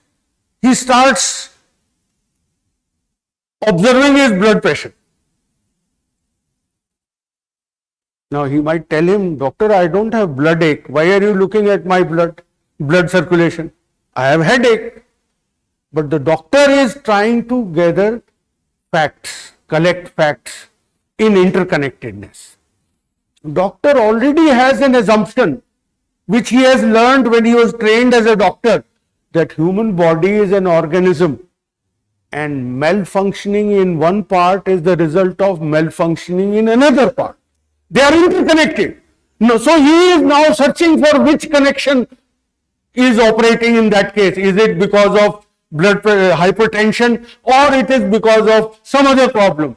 he starts observing his blood pressure. Now he might tell him, doctor, I don't have blood ache. Why are you looking at my blood circulation? I have headache. But the doctor is trying to gather facts, collect facts in interconnectedness. Doctor already has an assumption which he has learned when he was trained as a doctor, that human body is an organism and malfunctioning in one part is the result of malfunctioning in another part. They are interconnected. No, so he is now searching for which connection is operating in that case. Is it because of blood hypertension or it is because of some other problem?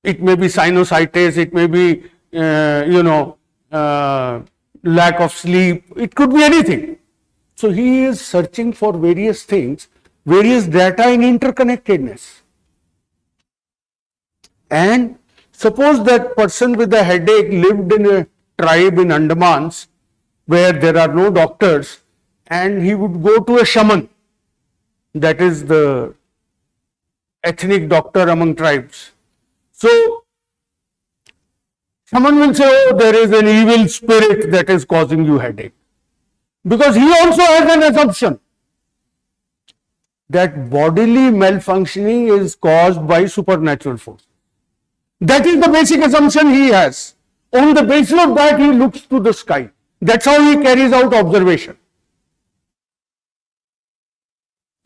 It may be sinusitis, it may be, lack of sleep, it could be anything. So he is searching for various things, various data in interconnectedness. And suppose that person with a headache lived in a tribe in Andamans where there are no doctors, and he would go to a shaman, that is the ethnic doctor among tribes. So, someone will say, oh, there is an evil spirit that is causing you headache. Because he also has an assumption that bodily malfunctioning is caused by supernatural force. That is the basic assumption he has. On the basis of that, he looks to the sky. That's how he carries out observation.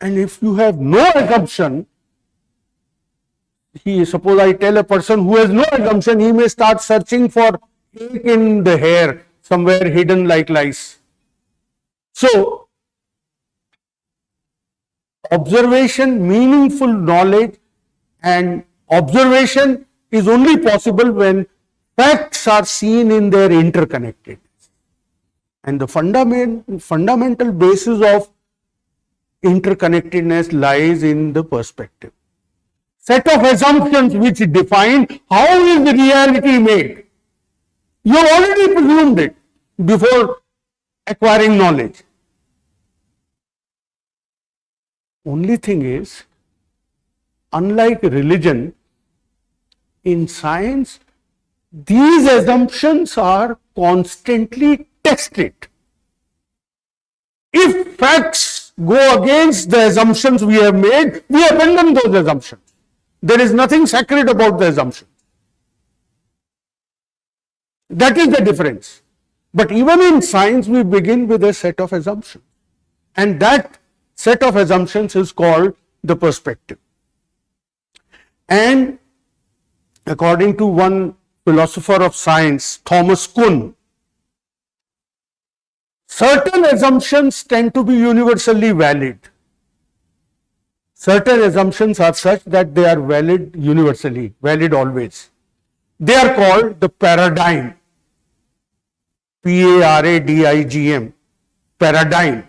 And if you have no assumption, suppose I tell a person who has no assumption, he may start searching for ache in the hair, somewhere hidden like lice. So, observation, meaningful knowledge, and observation is only possible when facts are seen in their interconnectedness. And the fundamental basis of interconnectedness lies in the perspective. Set of assumptions which define how is the reality made. You have already presumed it before acquiring knowledge. Only thing is, unlike religion, in science, these assumptions are constantly tested. If facts go against the assumptions we have made, we abandon those assumptions. There is nothing sacred about the assumption. That is the difference. But even in science, we begin with a set of assumptions. And that set of assumptions is called the perspective. And according to one philosopher of science, Thomas Kuhn, certain assumptions tend to be universally valid. Certain assumptions are such that they are valid universally, valid always. They are called the paradigm. Paradigm. Paradigm.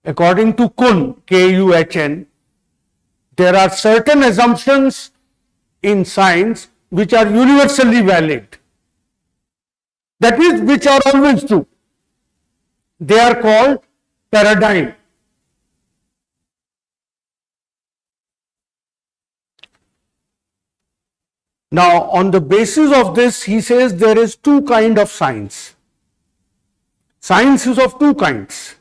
According to Kuhn, Kuhn, there are certain assumptions in science which are universally valid. That is, which are always true. They are called paradigm. Now, on the basis of this, he says there is two kinds of science. Science is of two kinds: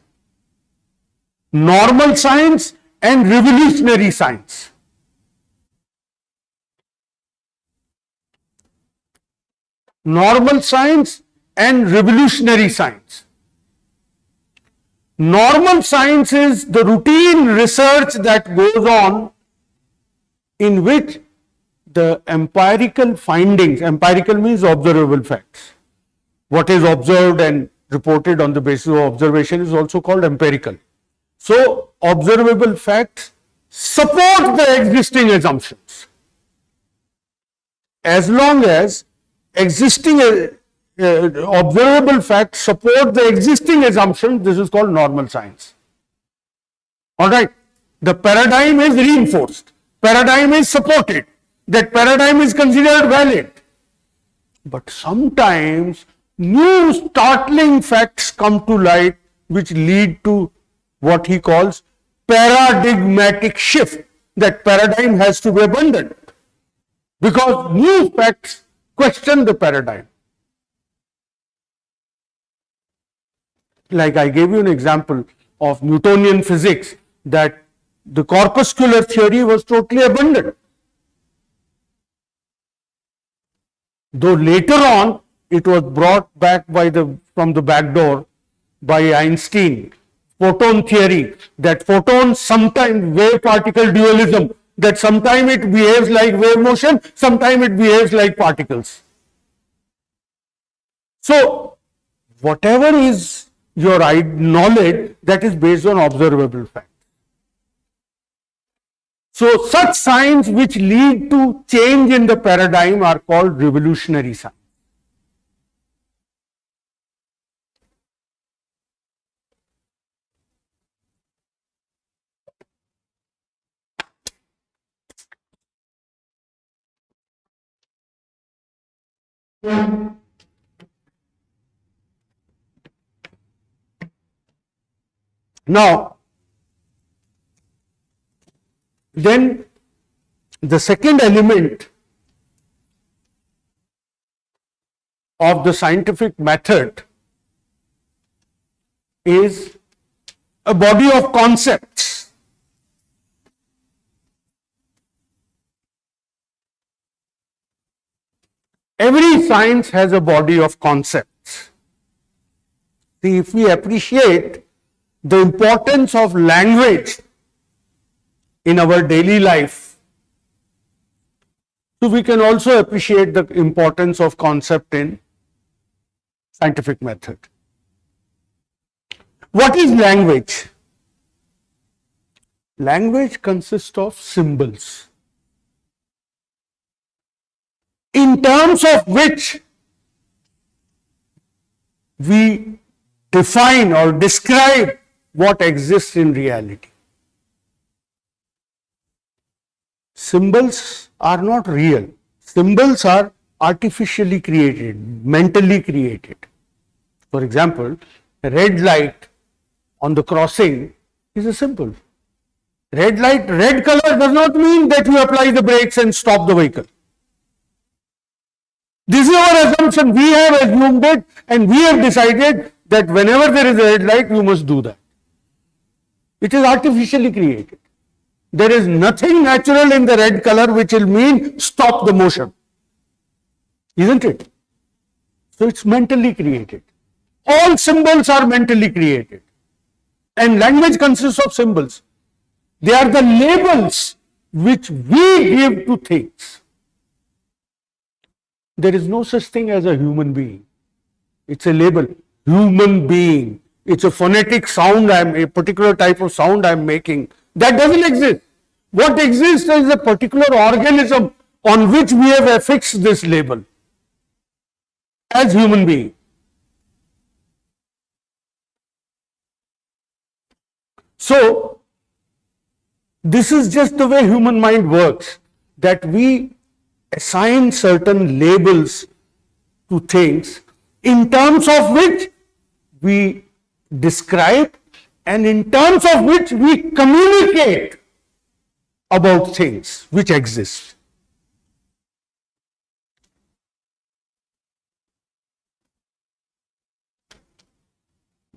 normal science and revolutionary science. Normal science and revolutionary science. Normal science is the routine research that goes on in which the empirical findings, empirical means observable facts. What is observed and reported on the basis of observation is also called empirical. So, observable facts support the existing assumptions. As long as existing observable facts support the existing assumptions, this is called normal science. Alright, the paradigm is reinforced, paradigm is supported, that paradigm is considered valid. But sometimes new startling facts come to light which lead to what he calls paradigmatic shift, that paradigm has to be abandoned because new facts question the paradigm. Like I gave you an example of Newtonian physics, that the corpuscular theory was totally abandoned. Though later on it was brought back from the back door by Einstein, photon theory, that photons sometimes wave particle dualism, that sometimes it behaves like wave motion, sometimes it behaves like particles. So, whatever is your knowledge, that is based on observable facts. So, such signs which lead to change in the paradigm are called revolutionary signs. Now, then the second element of the scientific method is a body of concepts. Every science has a body of concepts. See, if we appreciate the importance of language in our daily life, so we can also appreciate the importance of concept in scientific method. What is language? Language consists of symbols, in terms of which we define or describe what exists in reality. Symbols are not real. Symbols are artificially created, mentally created. For example, a red light on the crossing is a symbol. Red light, red color does not mean that you apply the brakes and stop the vehicle. This is our assumption. We have assumed it and we have decided that whenever there is a red light, you must do that. It is artificially created. There is nothing natural in the red color which will mean stop the motion. Isn't it? So it's mentally created. All symbols are mentally created. And language consists of symbols. They are the labels which we give to things. There is no such thing as a human being. It's a label. Human being. It's a phonetic sound, a particular type of sound I'm making. That doesn't exist. What exists is a particular organism on which we have affixed this label as human being. So, this is just the way human mind works, that we assign certain labels to things in terms of which we describe and in terms of which we communicate about things which exist.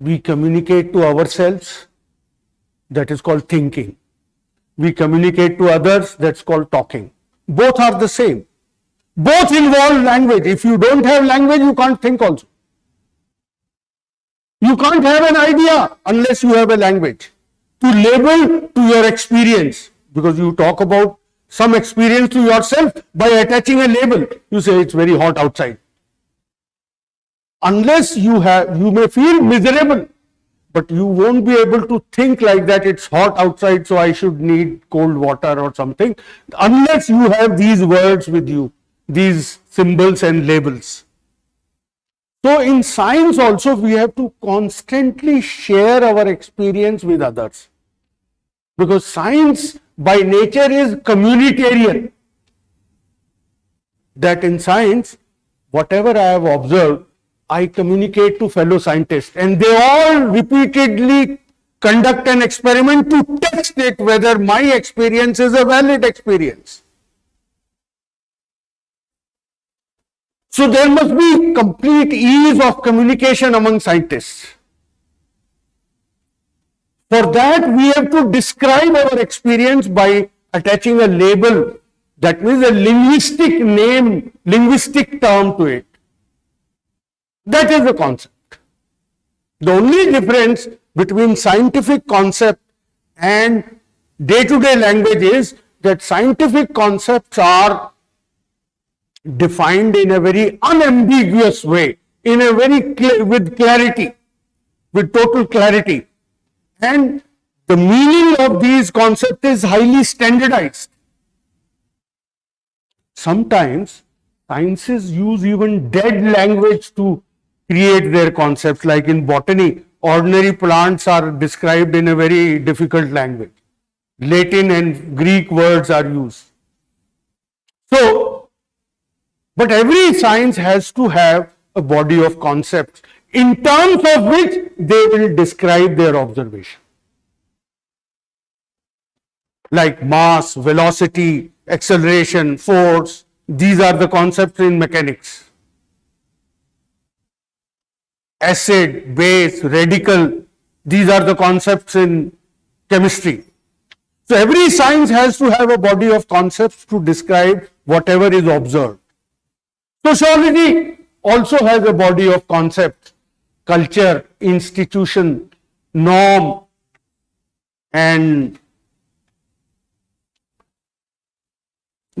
We communicate to ourselves, that is called thinking. We communicate to others, that's called talking. Both are the same. Both involve language. If you don't have language, you can't think also. You can't have an idea unless you have a language to label to your experience, because you talk about some experience to yourself by attaching a label. You say it's very hot outside. Unless you may feel miserable, but you won't be able to think like that, it's hot outside, so I should need cold water or something, unless you have these words with you, these symbols and labels. So in science also we have to constantly share our experience with others, because science by nature is communitarian. That in science, whatever I have observed, I communicate to fellow scientists, and they all repeatedly conduct an experiment to test it whether my experience is a valid experience. So there must be complete ease of communication among scientists. For that, we have to describe our experience by attaching a label, that means a linguistic name, linguistic term to it. That is the concept. The only difference between scientific concept and day-to-day language is that scientific concepts are defined in a very unambiguous way, in a with clarity, with total clarity. And the meaning of these concepts is highly standardized. Sometimes sciences use even dead language to create their concepts, like in botany, ordinary plants are described in a very difficult language. Latin and Greek words are used. So, but every science has to have a body of concepts in terms of which they will describe their observation. Like mass, velocity, acceleration, force, these are the concepts in mechanics. Acid, base, radical, these are the concepts in chemistry. So every science has to have a body of concepts to describe whatever is observed. Sociology also has a body of concepts: culture, institution, norm, and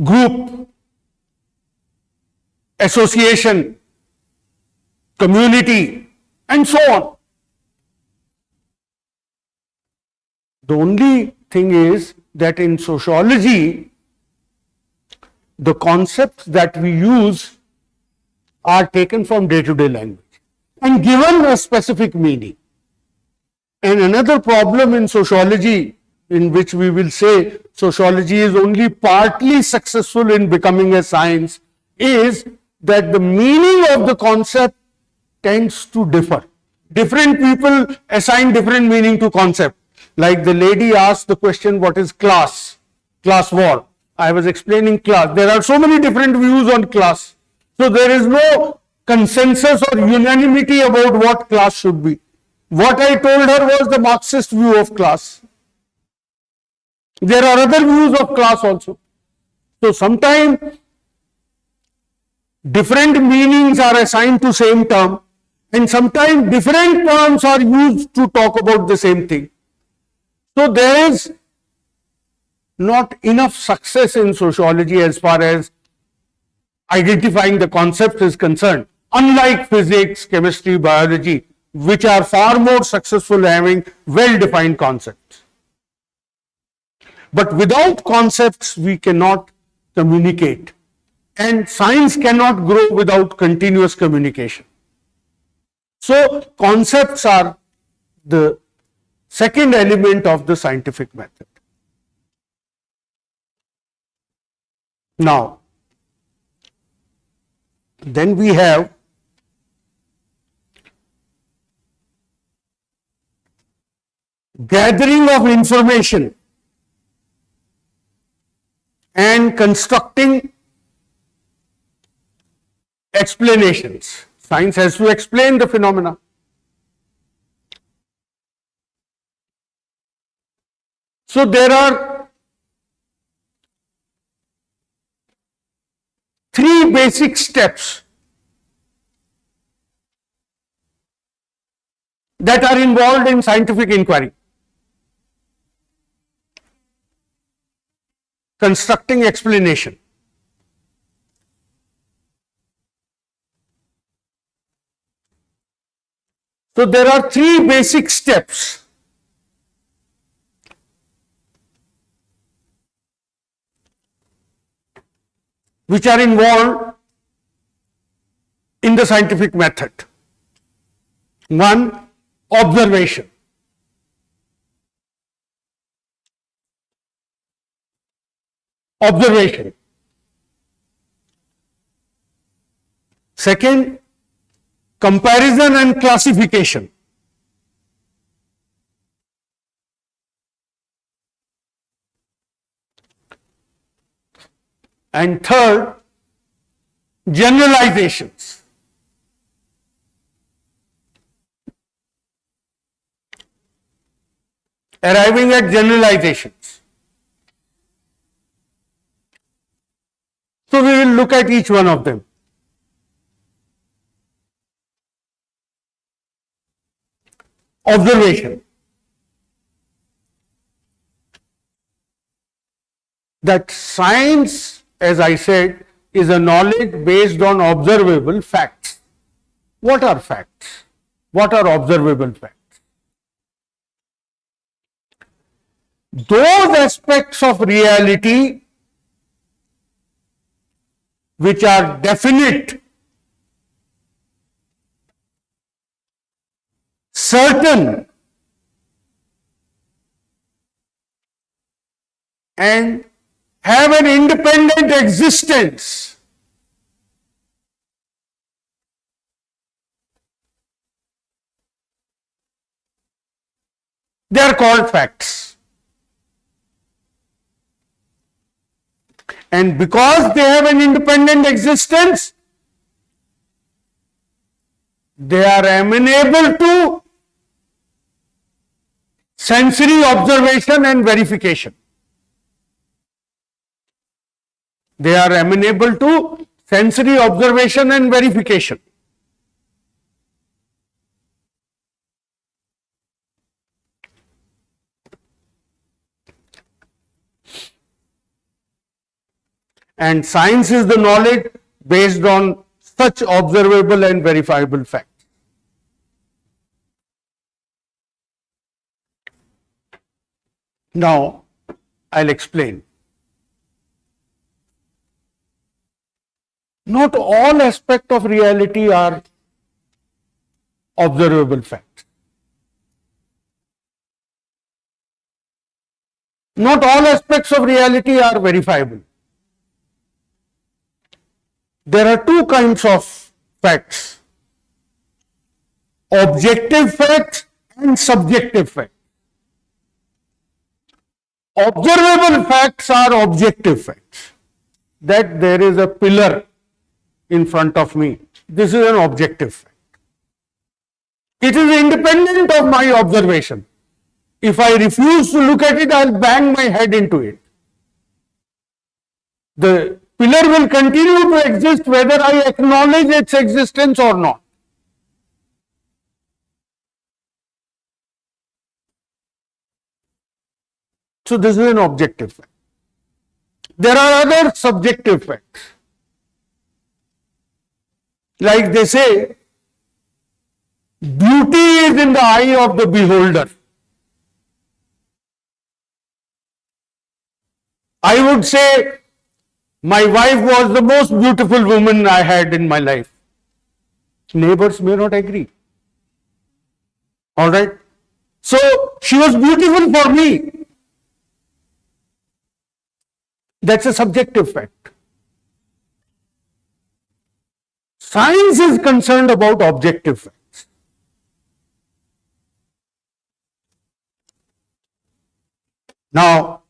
group, association. community, and so on. The only thing is that in sociology, the concepts that we use are taken from day-to-day language and given a specific meaning. And another problem in sociology, in which we will say sociology is only partly successful in becoming a science, is that the meaning of the concept tends to differ. Different people assign different meaning to concept. Like the lady asked the question, what is class? Class war. I was explaining class. There are so many different views on class. So there is no consensus or unanimity about what class should be. What I told her was the Marxist view of class. There are other views of class also. So sometimes different meanings are assigned to same term, and sometimes different terms are used to talk about the same thing. So there is not enough success in sociology as far as identifying the concepts is concerned, unlike physics, chemistry, biology, which are far more successful having well-defined concepts. But without concepts, we cannot communicate, and science cannot grow without continuous communication. So concepts are the second element of the scientific method. Now, then we have gathering of information and constructing explanations. Science has to explain the phenomena. So there are three basic steps that are involved in scientific inquiry. Constructing explanation. So there are three basic steps which are involved in the scientific method. One, observation. Observation. Second, comparison and classification. And third, generalizations. Arriving at generalizations. So we will look at each one of them. Observation. That science, as I said, is a knowledge based on observable facts. What are facts? What are observable facts? Those aspects of reality which are definite, certain, and have an independent existence. They are called facts. And because they have an independent existence, they are amenable to sensory observation and verification. They are amenable to sensory observation and verification. And science is the knowledge based on such observable and verifiable facts. Now, I'll explain. Not all aspects of reality are observable facts. Not all aspects of reality are verifiable. There are two kinds of facts: objective facts and subjective facts. Observable facts are objective facts. That there is a pillar in front of me. This is an objective fact. It is independent of my observation. If I refuse to look at it, I'll bang my head into it. The pillar will continue to exist whether I acknowledge its existence or not. So this is an objective fact. There are other subjective facts. Like they say, beauty is in the eye of the beholder. I would say my wife was the most beautiful woman I had in my life. Neighbors may not agree. All right? So she was beautiful for me. That's a subjective fact. Science is concerned about objective facts. Now,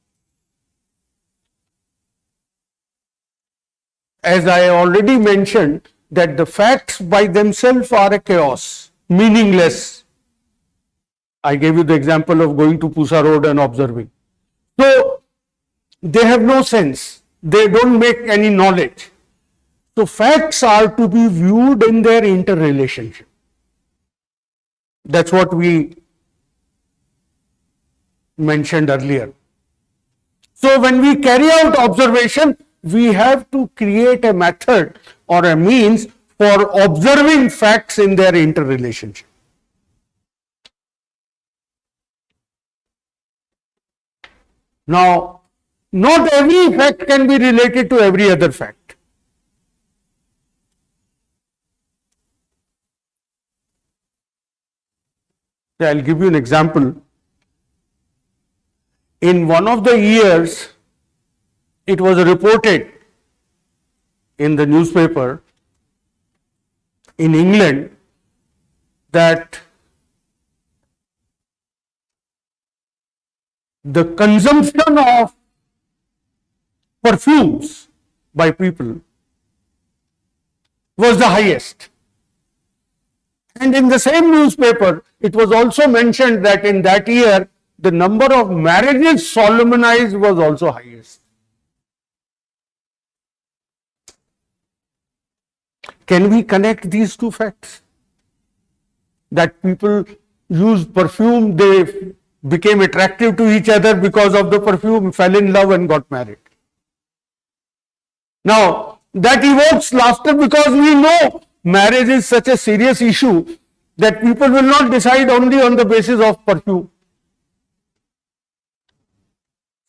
as I already mentioned, that the facts by themselves are a chaos, meaningless. I gave you the example of going to Pusa Road and observing. So, they have no sense. They don't make any knowledge. So, facts are to be viewed in their interrelationship. That's what we mentioned earlier. So, when we carry out observation, we have to create a method or a means for observing facts in their interrelationship. Now, not every fact can be related to every other fact. I'll give you an example. In one of the years, it was reported in the newspaper in England that the consumption of perfumes by people was the highest. And in the same newspaper, it was also mentioned that in that year, the number of marriages solemnized was also highest. Can we connect these two facts? That people use perfume, they became attractive to each other because of the perfume, fell in love and got married. Now, that evokes laughter because we know marriage is such a serious issue that people will not decide only on the basis of perfume.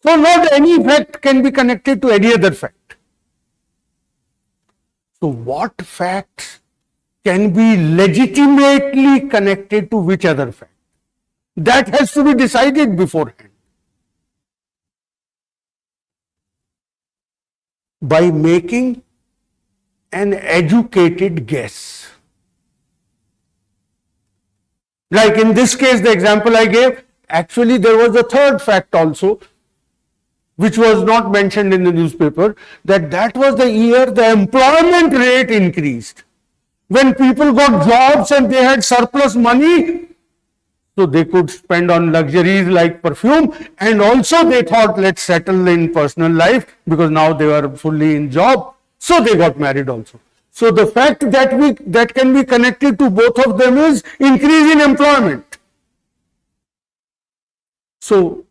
So, not any fact can be connected to any other fact. So, what facts can be legitimately connected to which other fact? That has to be decided beforehand. By making an educated guess. Like in this case, the example I gave, actually there was a third fact also, which was not mentioned in the newspaper, that was the year the employment rate increased. When people got jobs and they had surplus money, so they could spend on luxuries like perfume, and also they thought, let's settle in personal life because now they were fully in job, so they got married also. So the fact that can be connected to both of them is increase in employment. So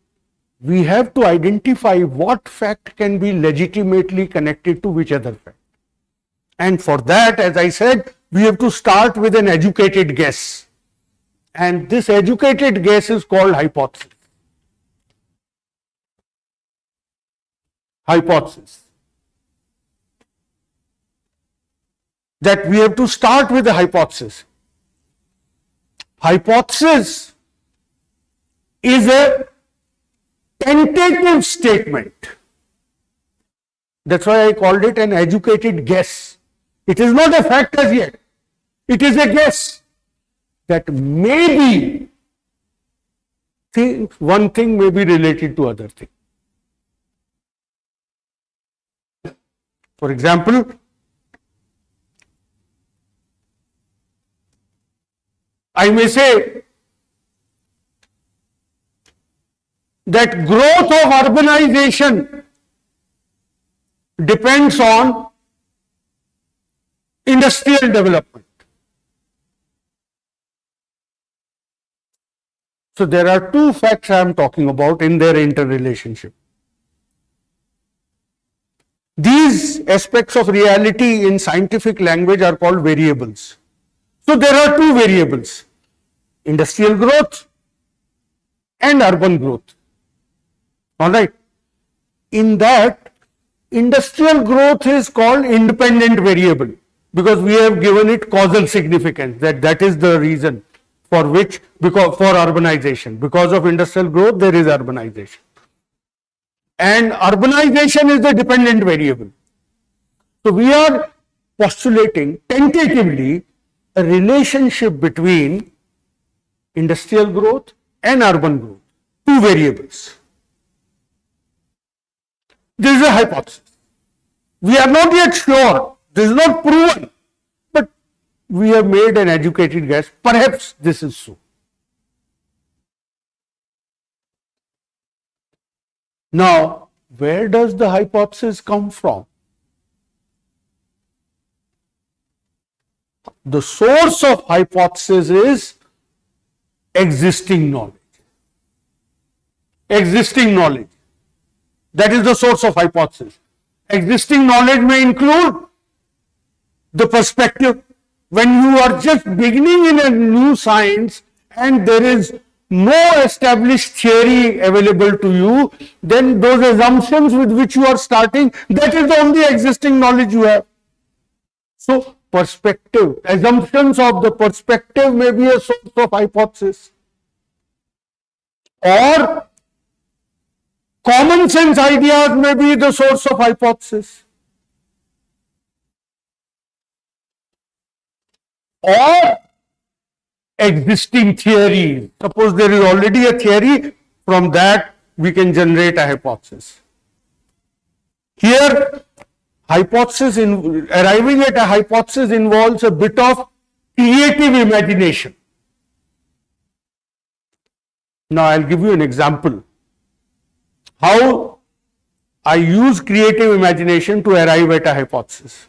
we have to identify what fact can be legitimately connected to which other fact. And for that, as I said, we have to start with an educated guess. And this educated guess is called hypothesis. Hypothesis. That we have to start with a hypothesis. Hypothesis is a tentative statement. That's why I called it an educated guess. It is not a fact as yet. It is a guess that maybe one thing may be related to other thing. For example, I may say that growth of urbanization depends on industrial development. So there are two facts I am talking about in their interrelationship. These aspects of reality in scientific language are called variables. So there are two variables, industrial growth and urban growth. All right. In that, industrial growth is called independent variable because we have given it causal significance, that is the reason for which, because for urbanization. Because of industrial growth, there is urbanization. And urbanization is the dependent variable. So we are postulating tentatively a relationship between industrial growth and urban growth, two variables. This is a hypothesis. We are not yet sure, this is not proven, but we have made an educated guess, perhaps this is so. Now, where does the hypothesis come from? The source of hypothesis is existing knowledge. Existing knowledge. That is the source of hypothesis. Existing knowledge may include the perspective. When you are just beginning in a new science and there is no established theory available to you, then those assumptions with which you are starting, that is the only existing knowledge you have. So, perspective, assumptions of the perspective may be a source of hypothesis. Or common sense ideas may be the source of hypothesis. Or existing theories. Suppose there is already a theory, from that we can generate a hypothesis. Here, arriving at a hypothesis involves a bit of creative imagination. Now, I'll give you an example. How I use creative imagination to arrive at a hypothesis.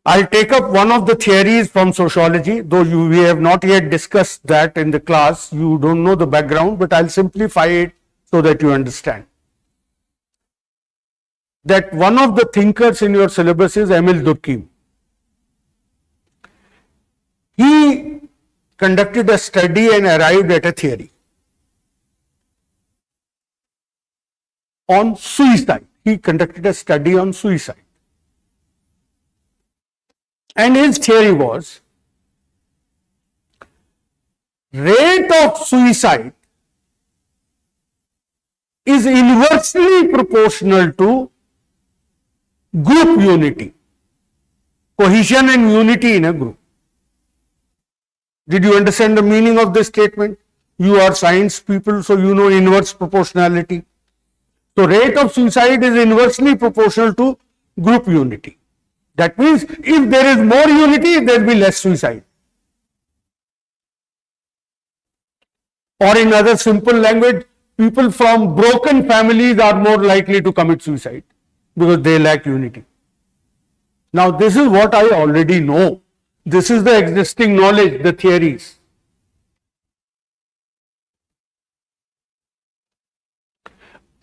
I'll take up one of the theories from sociology, though we have not yet discussed that in the class. You don't know the background, but I'll simplify it so that you understand. That one of the thinkers in your syllabus is Emil Durkheim. He conducted a study and arrived at a theory on suicide. He conducted a study on suicide. And his theory was, rate of suicide is inversely proportional to group unity, cohesion and unity in a group. Did you understand the meaning of this statement? You are science people, so you know inverse proportionality. So rate of suicide is inversely proportional to group unity. That means if there is more unity, there will be less suicide. Or in other simple language, people from broken families are more likely to commit suicide because they lack unity. Now, this is what I already know. This is the existing knowledge, the theories.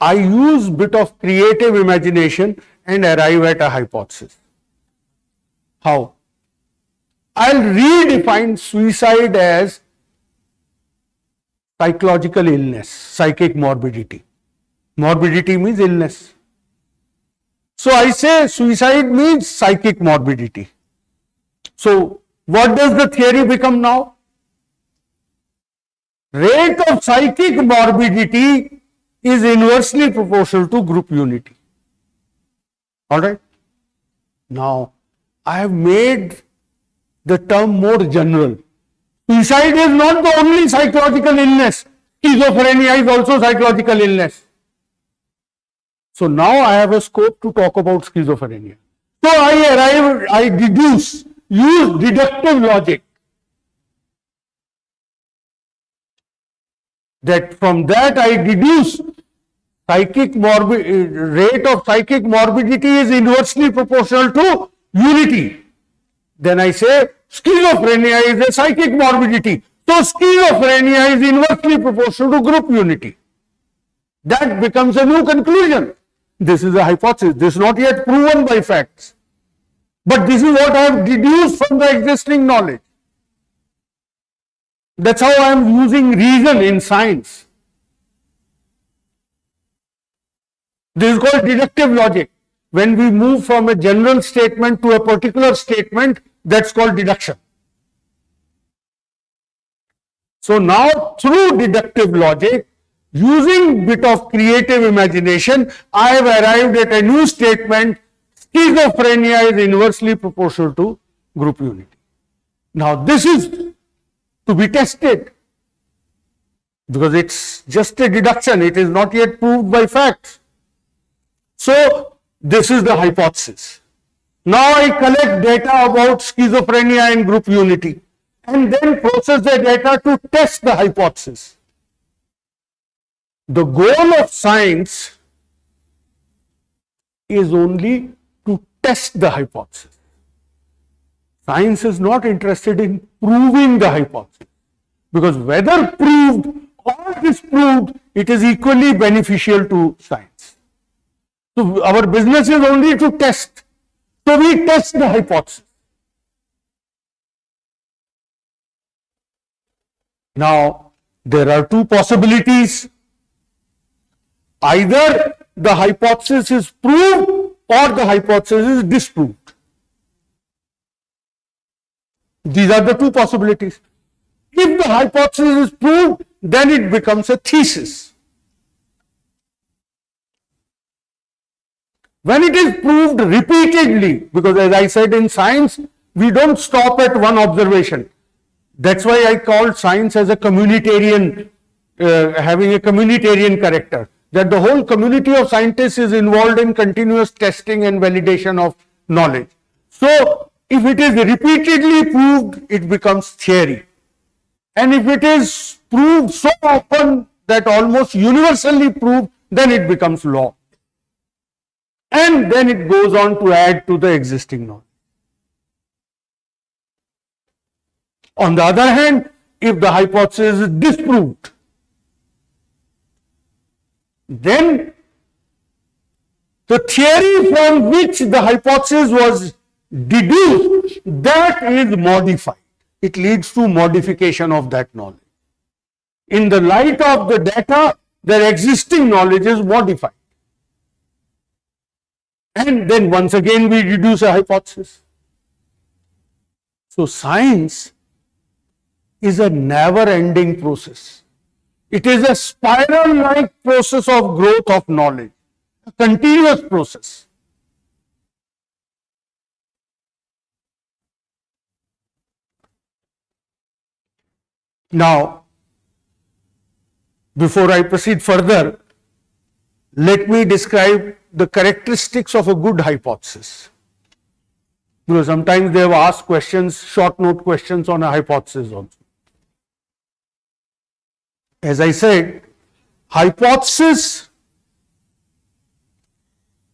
I use bit of creative imagination and arrive at a hypothesis. How? I'll redefine suicide as psychological illness, psychic morbidity. Morbidity means illness. So I say suicide means psychic morbidity. So what does the theory become now? Rate of psychic morbidity is inversely proportional to group unity. Alright? Now, I have made the term more general. Suicide is not the only psychological illness. Schizophrenia is also psychological illness. So now I have a scope to talk about schizophrenia. So I deduce, use deductive logic. That from that I deduce rate of psychic morbidity is inversely proportional to unity. Then I say schizophrenia is a psychic morbidity. So schizophrenia is inversely proportional to group unity. That becomes a new conclusion. This is a hypothesis. This is not yet proven by facts. But this is what I have deduced from the existing knowledge. That's how I am using reason in science. This is called deductive logic. When we move from a general statement to a particular statement, that's called deduction. So now through deductive logic, using bit of creative imagination, I have arrived at a new statement: schizophrenia is inversely proportional to group unity. Now this is to be tested because it's just a deduction, it is not yet proved by facts. So this is the hypothesis. Now I collect data about schizophrenia and group unity and then process the data to test the hypothesis. The goal of science is only to test the hypothesis. Science is not interested in proving the hypothesis, because whether proved or disproved, it is equally beneficial to science. So our business is only to test. So we test the hypothesis. Now, there are two possibilities. Either the hypothesis is proved or the hypothesis is disproved. These are the two possibilities. If the hypothesis is proved, then it becomes a thesis. When it is proved repeatedly, because as I said in science, we don't stop at one observation. That's why I called science as a communitarian, having a communitarian character, that the whole community of scientists is involved in continuous testing and validation of knowledge. So, if it is repeatedly proved, it becomes theory. And if it is proved so often that almost universally proved, then it becomes law. And then it goes on to add to the existing knowledge. On the other hand, if the hypothesis is disproved, then the theory from which the hypothesis was deduced, that is modified. It leads to modification of that knowledge. In the light of the data, their existing knowledge is modified. And then once again we deduce a hypothesis. So science is a never-ending process. It is a spiral-like process of growth of knowledge, a continuous process. Now, before I proceed further, let me describe the characteristics of a good hypothesis. Because sometimes they have asked questions, short note questions on a hypothesis also. As I said, hypothesis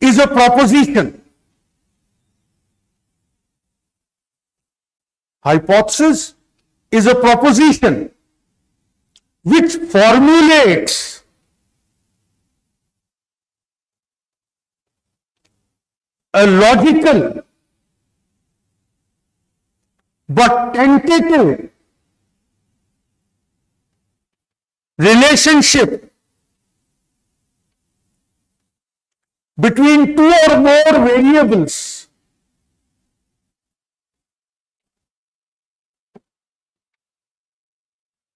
is a proposition. Hypothesis is a proposition which formulates a logical but tentative relationship between two or more variables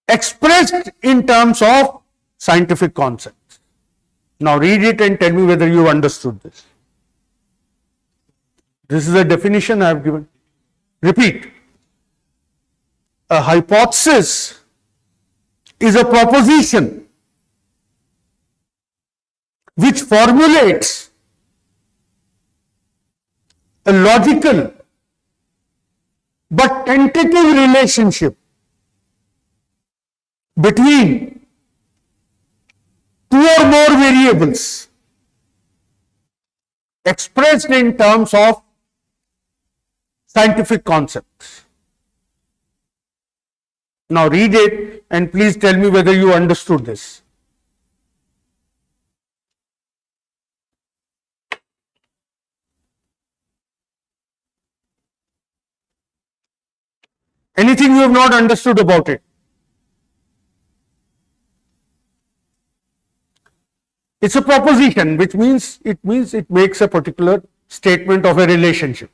expressed in terms of scientific concepts. Now read it and tell me whether you understood this. This is a definition I have given. Repeat. A hypothesis is a proposition which formulates a logical but tentative relationship between two or more variables expressed in terms of scientific concepts. Now read it and please tell me whether you understood this. Anything you have not understood about it? It's a proposition, which means it makes a particular statement of a relationship.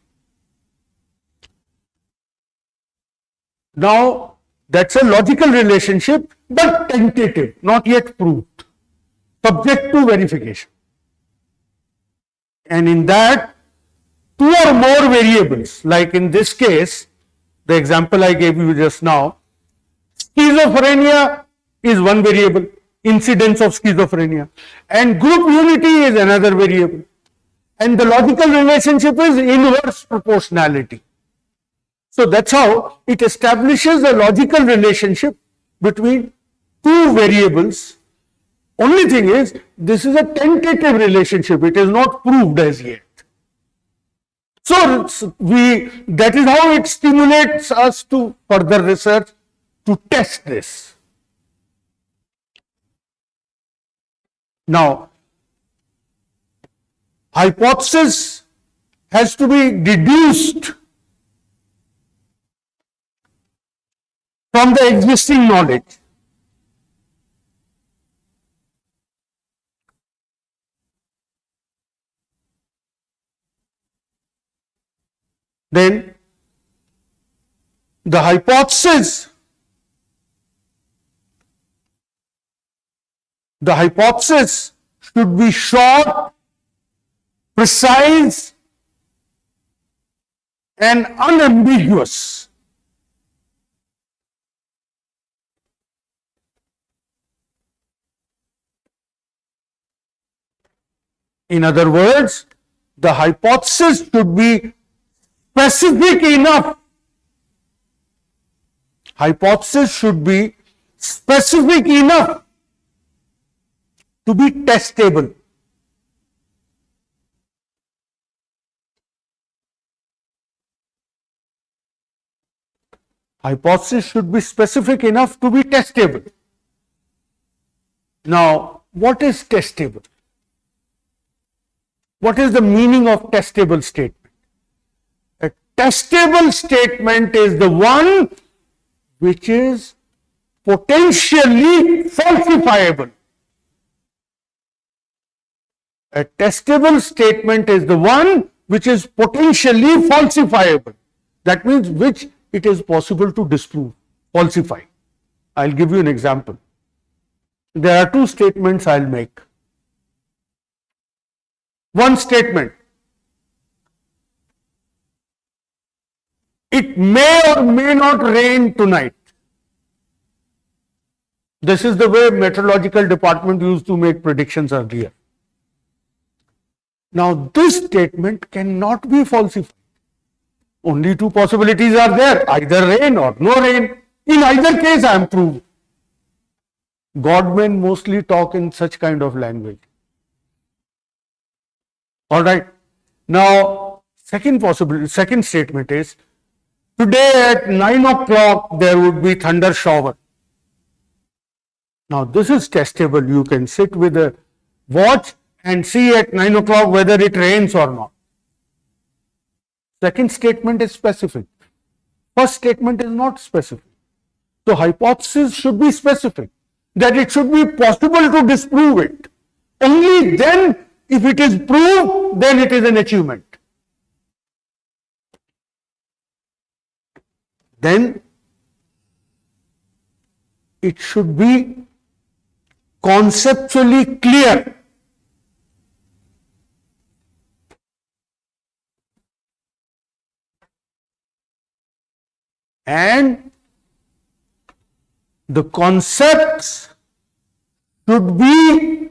Now, that's a logical relationship, but tentative, not yet proved, subject to verification. And in that, two or more variables, like in this case, the example I gave you just now, schizophrenia is one variable, incidence of schizophrenia, and group unity is another variable. And the logical relationship is inverse proportionality. So that's how it establishes a logical relationship between two variables. Only thing is, this is a tentative relationship, it is not proved as yet. So that is how it stimulates us to further research, to test this. Now, hypothesis has to be deduced from the existing knowledge. Then the hypothesis should be short, precise, and unambiguous. In other words, the hypothesis should be specific enough. Hypothesis should be specific enough to be testable. Hypothesis should be specific enough to be testable. Now, what is testable? What is the meaning of testable statement? A testable statement is the one which is potentially falsifiable. A testable statement is the one which is potentially falsifiable. That means which it is possible to disprove, falsify. I'll give you an example. There are two statements I'll make. One statement, it may or may not rain tonight. This is the way meteorological department used to make predictions earlier. Now this statement cannot be falsified. Only two possibilities are there, either rain or no rain. In either case I am proved. Godmen mostly talk in such kind of language. All right. Now, second statement is, today at 9 o'clock there would be thunder shower. Now, this is testable. You can sit with a watch and see at 9 o'clock whether it rains or not. Second statement is specific. First statement is not specific. So hypothesis should be specific, that it should be possible to disprove it. Only then, if it is proved, then it is an achievement. Then it should be conceptually clear. And the concepts should be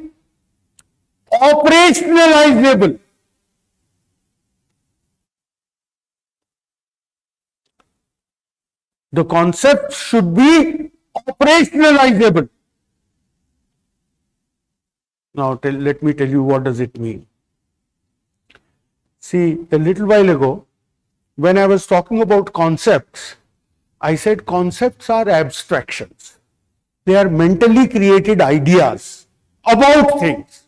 operationalizable. The concept should be operationalizable. Now let me tell you what does it mean. See, a little while ago, when I was talking about concepts, I said concepts are abstractions. They are mentally created ideas about things,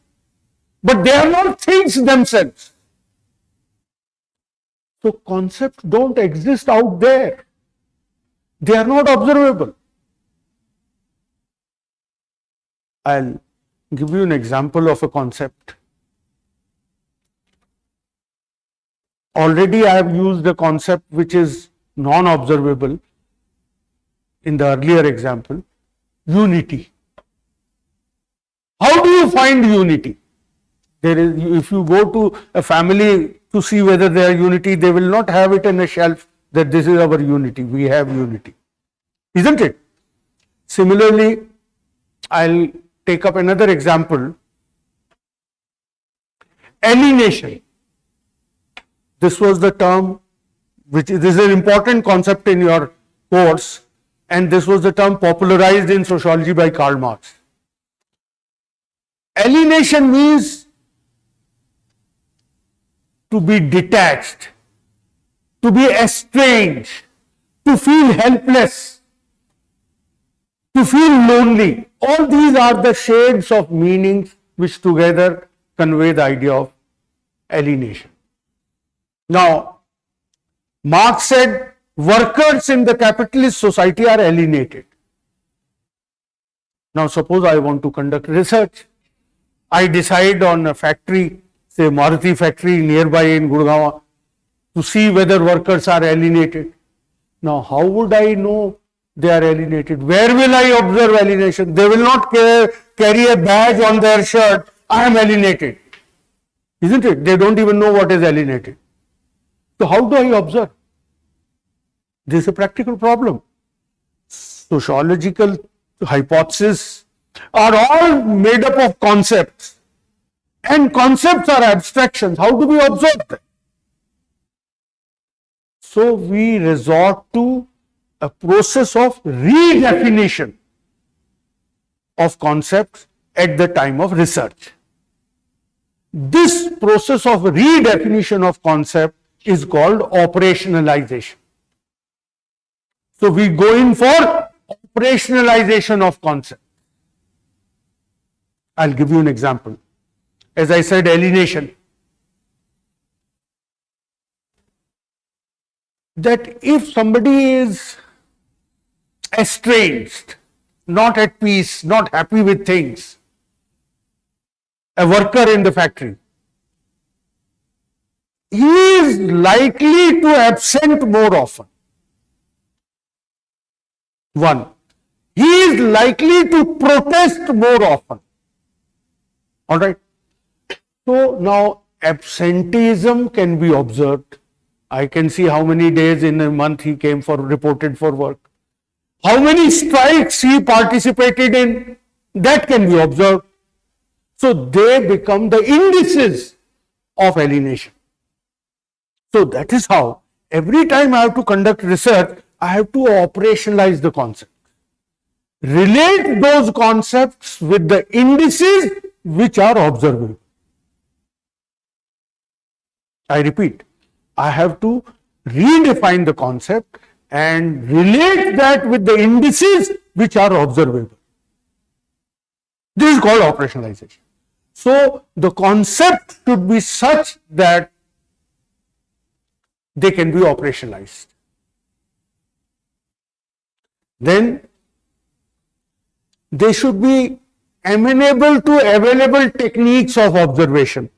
but they are not things themselves. So concepts don't exist out there. They are not observable. I'll give you an example of a concept. Already I have used a concept which is non-observable in the earlier example, unity. How do you find unity? There is, if you go to a family to see whether they are unity, they will not have it in a shelf that this is our unity, we have unity. Isn't it? Similarly, I'll take up another example. Alienation. This was the term which this is an important concept in your course, and this was the term popularized in sociology by Karl Marx. Alienation means to be detached, to be estranged, to feel helpless, to feel lonely. All these are the shades of meanings which together convey the idea of alienation. Now, Marx said workers in the capitalist society are alienated. Now, suppose I want to conduct research. I decide on a factory, say Maruti factory nearby in Gurgaon, to see whether workers are alienated. Now, how would I know they are alienated? Where will I observe alienation? They will not carry a badge on their shirt, I am alienated. Isn't it? They don't even know what is alienated. So how do I observe? This is a practical problem. Sociological hypotheses are all made up of concepts, and concepts are abstractions. How do we observe them? So we resort to a process of redefinition of concepts at the time of research. This process of redefinition of concept is called operationalization. So we go in for operationalization of concept. I'll give you an example. As I said, alienation. That if somebody is estranged, not at peace, not happy with things, a worker in the factory, he is likely to absent more often. One, he is likely to protest more often. All right. So now absenteeism can be observed. I can see how many days in a month he came for reported for work. How many strikes he participated in, that can be observed. So they become the indices of alienation. So that is how every time I have to conduct research, I have to operationalize the concept. Relate those concepts with the indices which are observable. I repeat, I have to redefine the concept and relate that with the indices which are observable. This is called operationalization. So the concept should be such that they can be operationalized. Then they should be amenable to available techniques of observation.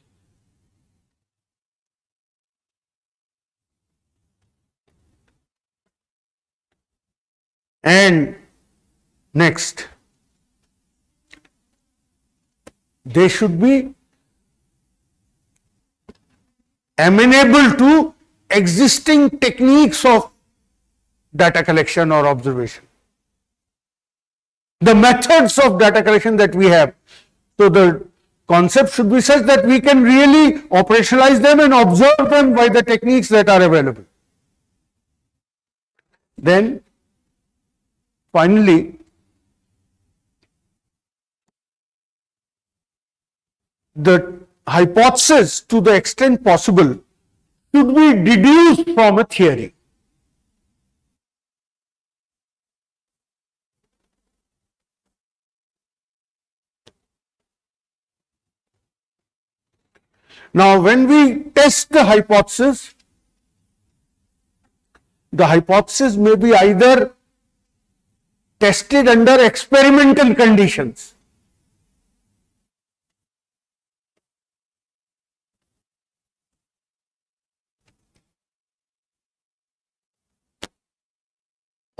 And next, they should be amenable to existing techniques of data collection or observation. The methods of data collection that we have. So the concept should be such that we can really operationalize them and observe them by the techniques that are available. Then finally, the hypothesis, to the extent possible, should be deduced from a theory. Now, when we test the hypothesis may be either tested under experimental conditions,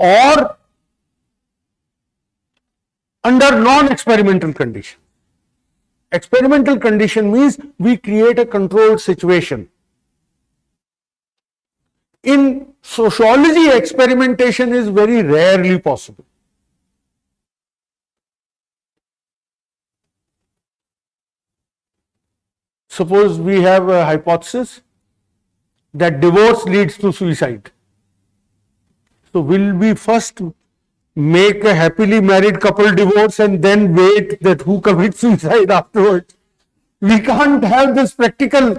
or under non-experimental condition. Experimental condition means we create a controlled situation. In sociology, experimentation is very rarely possible. Suppose we have a hypothesis that divorce leads to suicide. So will we first make a happily married couple divorce and then wait that who commits suicide afterwards? We can't have this practical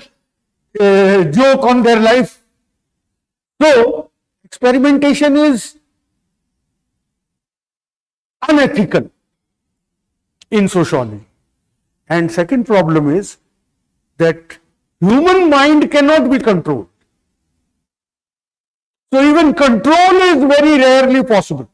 joke on their life. So experimentation is unethical in sociology. And second problem is that human mind cannot be controlled. So even control is very rarely possible.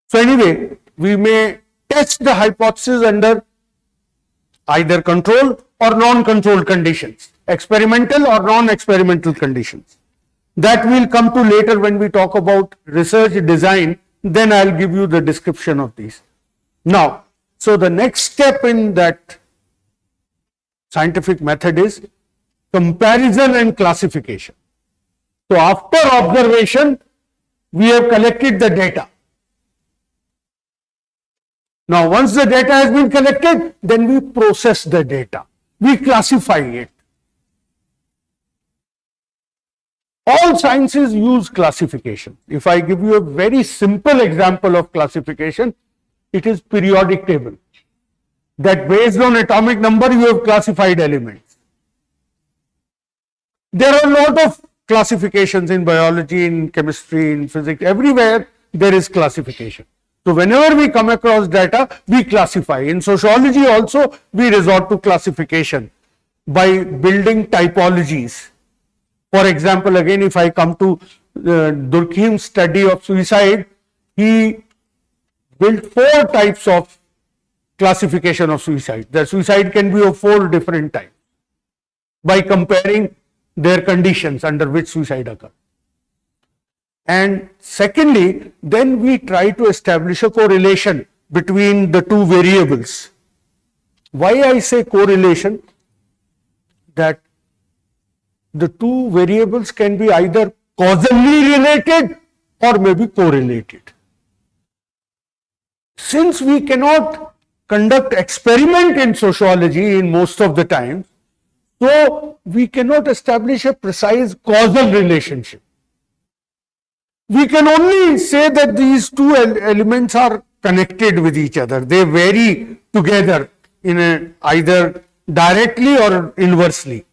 So anyway, we may test the hypothesis under either control or non-controlled conditions, experimental or non-experimental conditions. That we'll come to later when we talk about research design. Then I'll give you the description of these. Now, so the next step in that scientific method is comparison and classification. So after observation, we have collected the data. Now, once the data has been collected, then we process the data. We classify it. All sciences use classification. If I give you a very simple example of classification, it is periodic table. That based on atomic number, you have classified elements. There are a lot of classifications in biology, in chemistry, in physics, everywhere there is classification. So whenever we come across data, we classify. In sociology also, we resort to classification by building typologies. For example, again, if I come to Durkheim's study of suicide, he built 4 types of classification of suicide. The suicide can be of 4 different types by comparing their conditions under which suicide occurred. And secondly, then we try to establish a correlation between the 2 variables. Why I say correlation? That the 2 variables can be either causally related or maybe correlated. Since we cannot conduct experiment in sociology in most of the time, so we cannot establish a precise causal relationship. We can only say that these 2 elements are connected with each other. They vary together in either directly or inversely.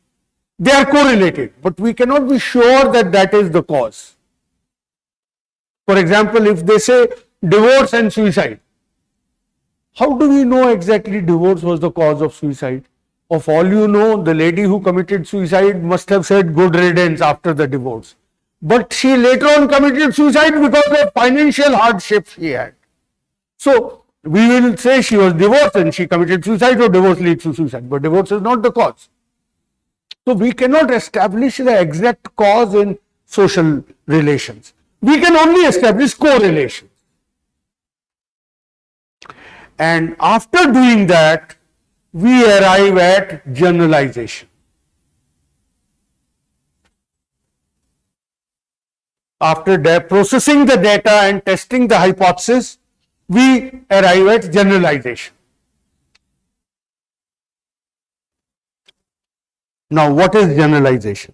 They are correlated, but we cannot be sure that that is the cause. For example, if they say divorce and suicide, how do we know exactly divorce was the cause of suicide? Of all you know, the lady who committed suicide must have said good riddance after the divorce. But she later on committed suicide because of financial hardship she had. So, we will say she was divorced and she committed suicide, or divorce leads to suicide. But divorce is not the cause. So, we cannot establish the exact cause in social relations. We can only establish correlation. And after doing that, we arrive at generalization. After processing the data and testing the hypothesis, we arrive at generalization. Now, what is generalization?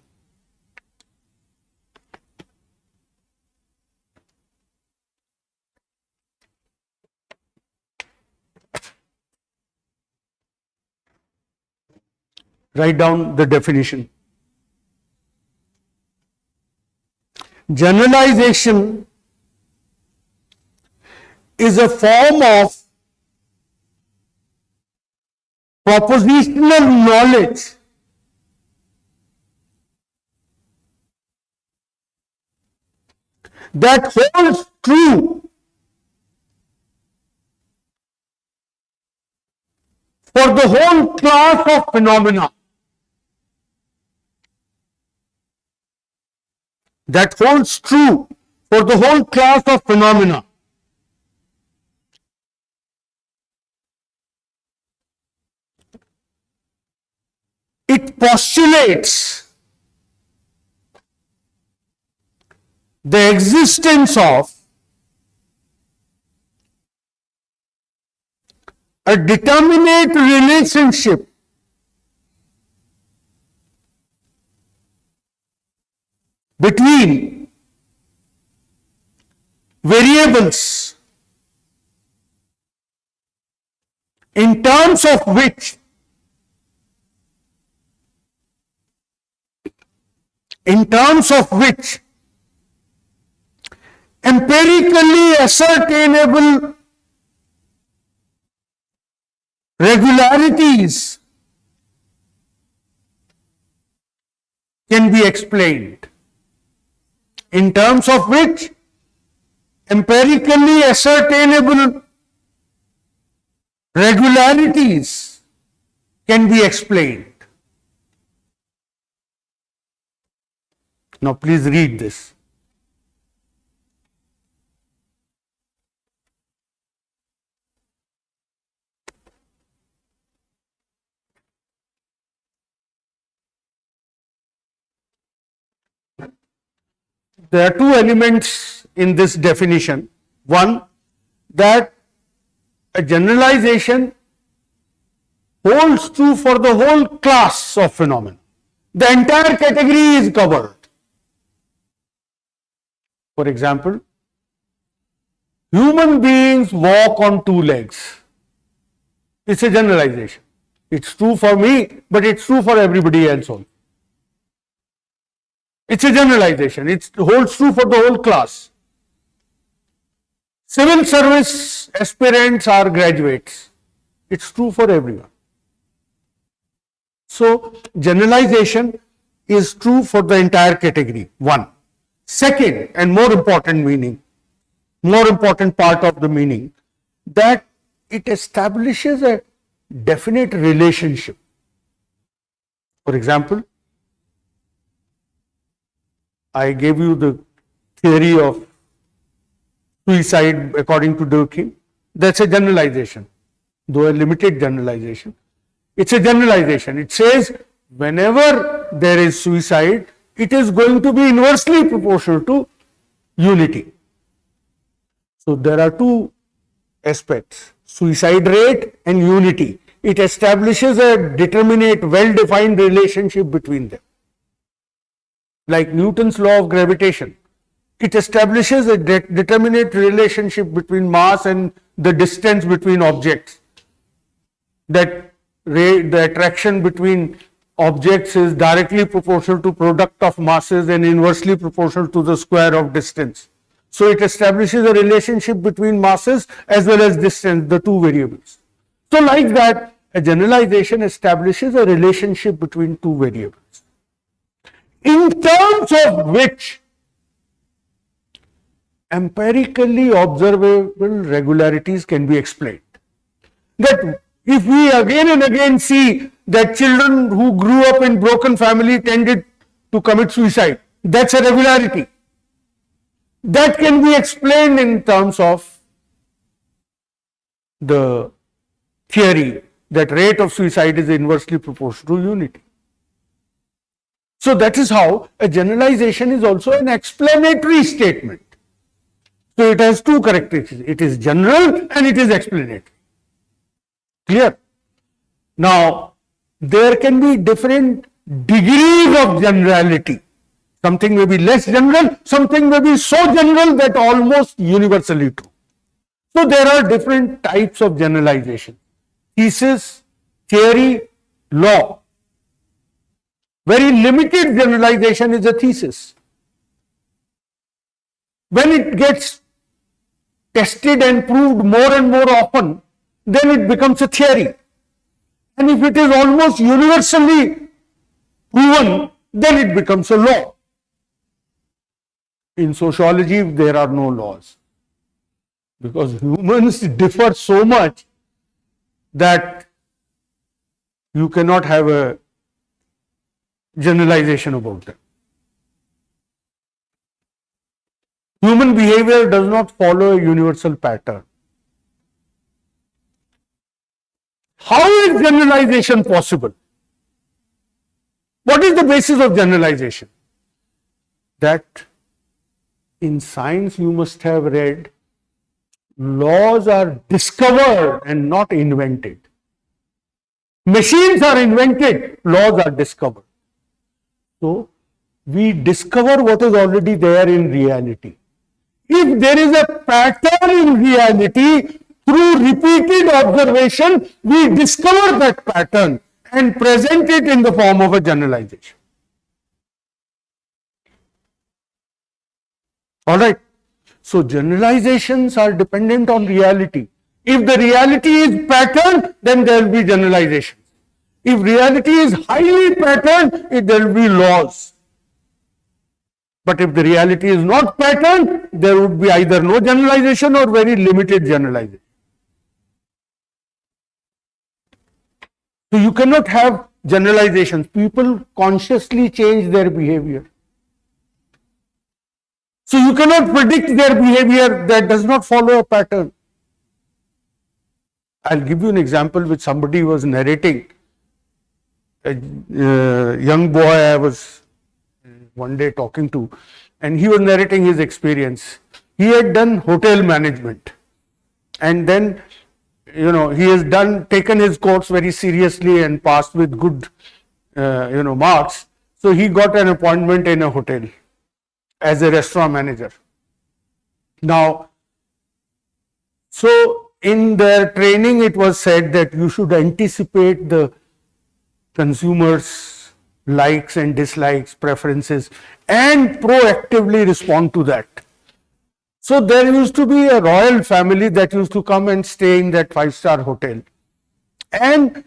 Write down the definition. Generalization is a form of propositional knowledge that holds true for the whole class of phenomena. That holds true for the whole class of phenomena. It postulates the existence of a determinate relationship between variables in terms of which empirically ascertainable regularities can be explained. In terms of which empirically ascertainable regularities can be explained. Now, please read this. There are two elements in this definition. One, that a generalization holds true for the whole class of phenomena. The entire category is covered. For example, human beings walk on two legs. It's a generalization. It's true for me, but it's true for everybody else also. It's a generalization. It holds true for the whole class. Civil service aspirants are graduates. It's true for everyone. So, generalization is true for the entire category. One. Second, and more important part of the meaning, that it establishes a definite relationship. For example, I gave you the theory of suicide according to Durkheim. That's a generalization, though a limited generalization. It's a generalization. It says whenever there is suicide, it is going to be inversely proportional to unity. So there are two aspects, suicide rate and unity. It establishes a determinate, well-defined relationship between them. Like Newton's law of gravitation, it establishes a determinate relationship between mass and the distance between objects. That the attraction between objects is directly proportional to product of masses and inversely proportional to the square of distance. So it establishes a relationship between masses as well as distance, the two variables. So like that, a generalization establishes a relationship between two variables, in terms of which empirically observable regularities can be explained. That if we again and again see that children who grew up in broken family tended to commit suicide, that's a regularity. That can be explained in terms of the theory that rate of suicide is inversely proportional to unity. So that is how a generalization is also an explanatory statement. So it has two characteristics. It is general and it is explanatory. Clear? Now, there can be different degrees of generality. Something may be less general, something may be so general that almost universally true. So there are different types of generalization. Thesis, theory, law. Very limited generalization is a thesis. When it gets tested and proved more and more often, then it becomes a theory. And if it is almost universally proven, then it becomes a law. In sociology, there are no laws, because humans differ so much that you cannot have a generalization about them. Human behavior does not follow a universal pattern. How is generalization possible? What is the basis of generalization? That in science you must have read, laws are discovered and not invented. Machines are invented, laws are discovered. So, we discover what is already there in reality. If there is a pattern in reality, through repeated observation, we discover that pattern and present it in the form of a generalization. Alright. So, generalizations are dependent on reality. If the reality is patterned, then there will be generalizations. If reality is highly patterned, there will be laws. But if the reality is not patterned, there would be either no generalization or very limited generalization. So you cannot have generalizations. People consciously change their behavior. So you cannot predict their behavior that does not follow a pattern. I'll give you an example which somebody was narrating. A young boy I was one day talking to, and he was narrating his experience. He had done hotel management, and then he has taken his course very seriously and passed with good marks. So he got an appointment in a hotel as a restaurant manager. Now, so in their training it was said that you should anticipate the consumers' likes and dislikes, preferences, and proactively respond to that. So there used to be a royal family that used to come and stay in that 5-star hotel. And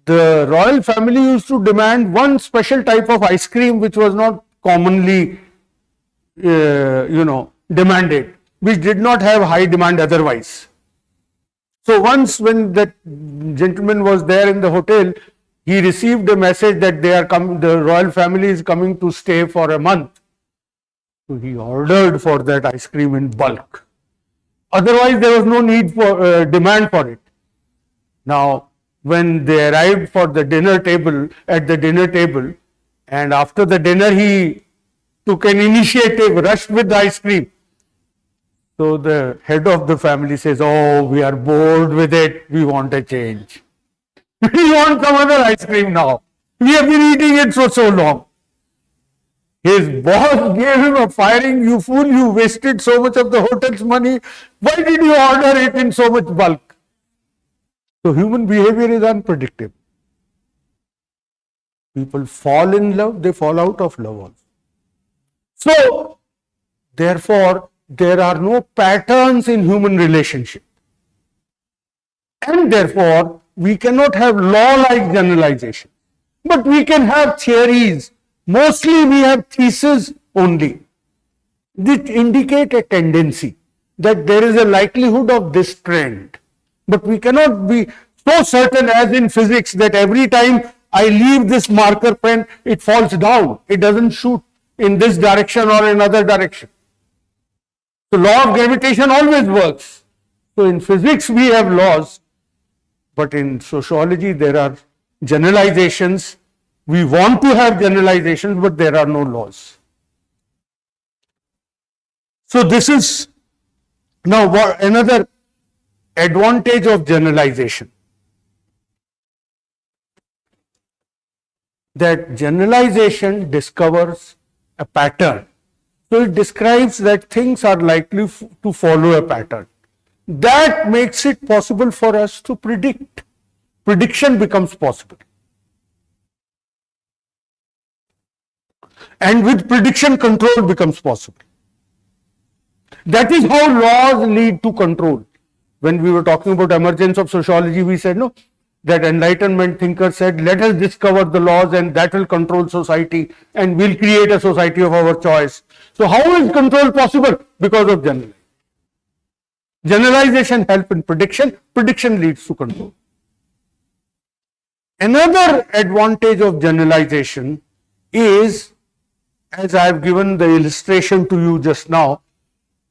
the royal family used to demand one special type of ice cream which was not commonly demanded, which did not have high demand otherwise. So once when that gentleman was there in the hotel, he received a message that the royal family is coming to stay for a month. So he ordered for that ice cream in bulk. Otherwise, there was no need for demand for it. Now, when they arrived for the dinner table, and after the dinner he took an initiative, rushed with the ice cream. So the head of the family says, "Oh, we are bored with it. We want a change. We want some other ice cream now. We have been eating it for so long." His boss gave him a firing. "You fool, you wasted so much of the hotel's money. Why did you order it in so much bulk?" So human behavior is unpredictable. People fall in love, they fall out of love also. So, therefore, there are no patterns in human relationship. And therefore, we cannot have law-like generalization. But we can have theories. Mostly we have theses only. That indicate a tendency that there is a likelihood of this trend. But we cannot be so certain as in physics that every time I leave this marker pen, it falls down. It doesn't shoot in this direction or another direction. The law of gravitation always works. So in physics we have laws, but in sociology there are generalizations. We want to have generalizations, but there are no laws. So this is now another advantage of generalization. That generalization discovers a pattern. So it describes that things are likely to follow a pattern. That makes it possible for us to predict. Prediction becomes possible. And with prediction, control becomes possible. That is how laws lead to control. When we were talking about emergence of sociology, we said, no, that Enlightenment thinkers said, let us discover the laws and that will control society and we'll create a society of our choice. So how is control possible? Because of generalization. Generalization helps in prediction. Prediction leads to control. Another advantage of generalization is, as I have given the illustration to you just now,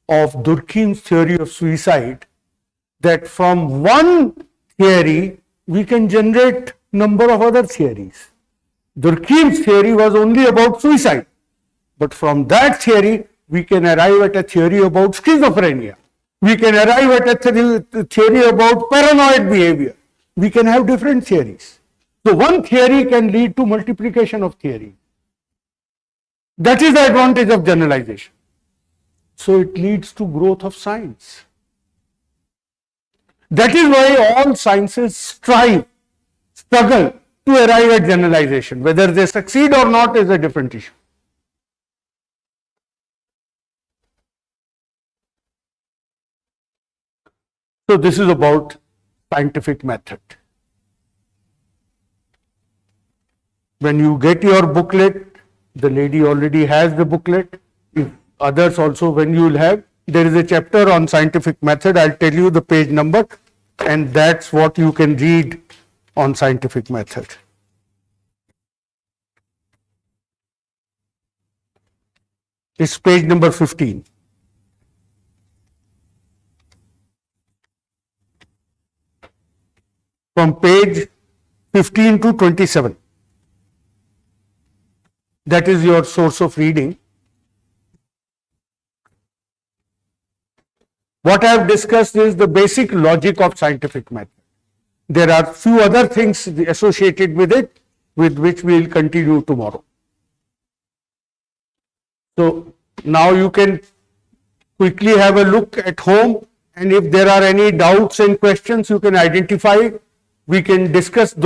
of Durkheim's theory of suicide, that from one theory we can generate number of other theories. Durkheim's theory was only about suicide, but from that theory we can arrive at a theory about schizophrenia. We can arrive at a theory about paranoid behavior. We can have different theories. So one theory can lead to multiplication of theories. That is the advantage of generalization. So it leads to growth of science. That is why all sciences struggle to arrive at generalization. Whether they succeed or not is a different issue. So this is about scientific method. When you get your booklet, the lady already has the booklet. If others also, when you will have, there is a chapter on scientific method. I'll tell you the page number, and that's what you can read on scientific method. It's page number 15. From page 15 to 27. That is your source of reading. What I have discussed is the basic logic of scientific method. There are few other things associated with it, with which we will continue tomorrow. So now you can quickly have a look at home, and if there are any doubts and questions, you can identify. We can discuss those.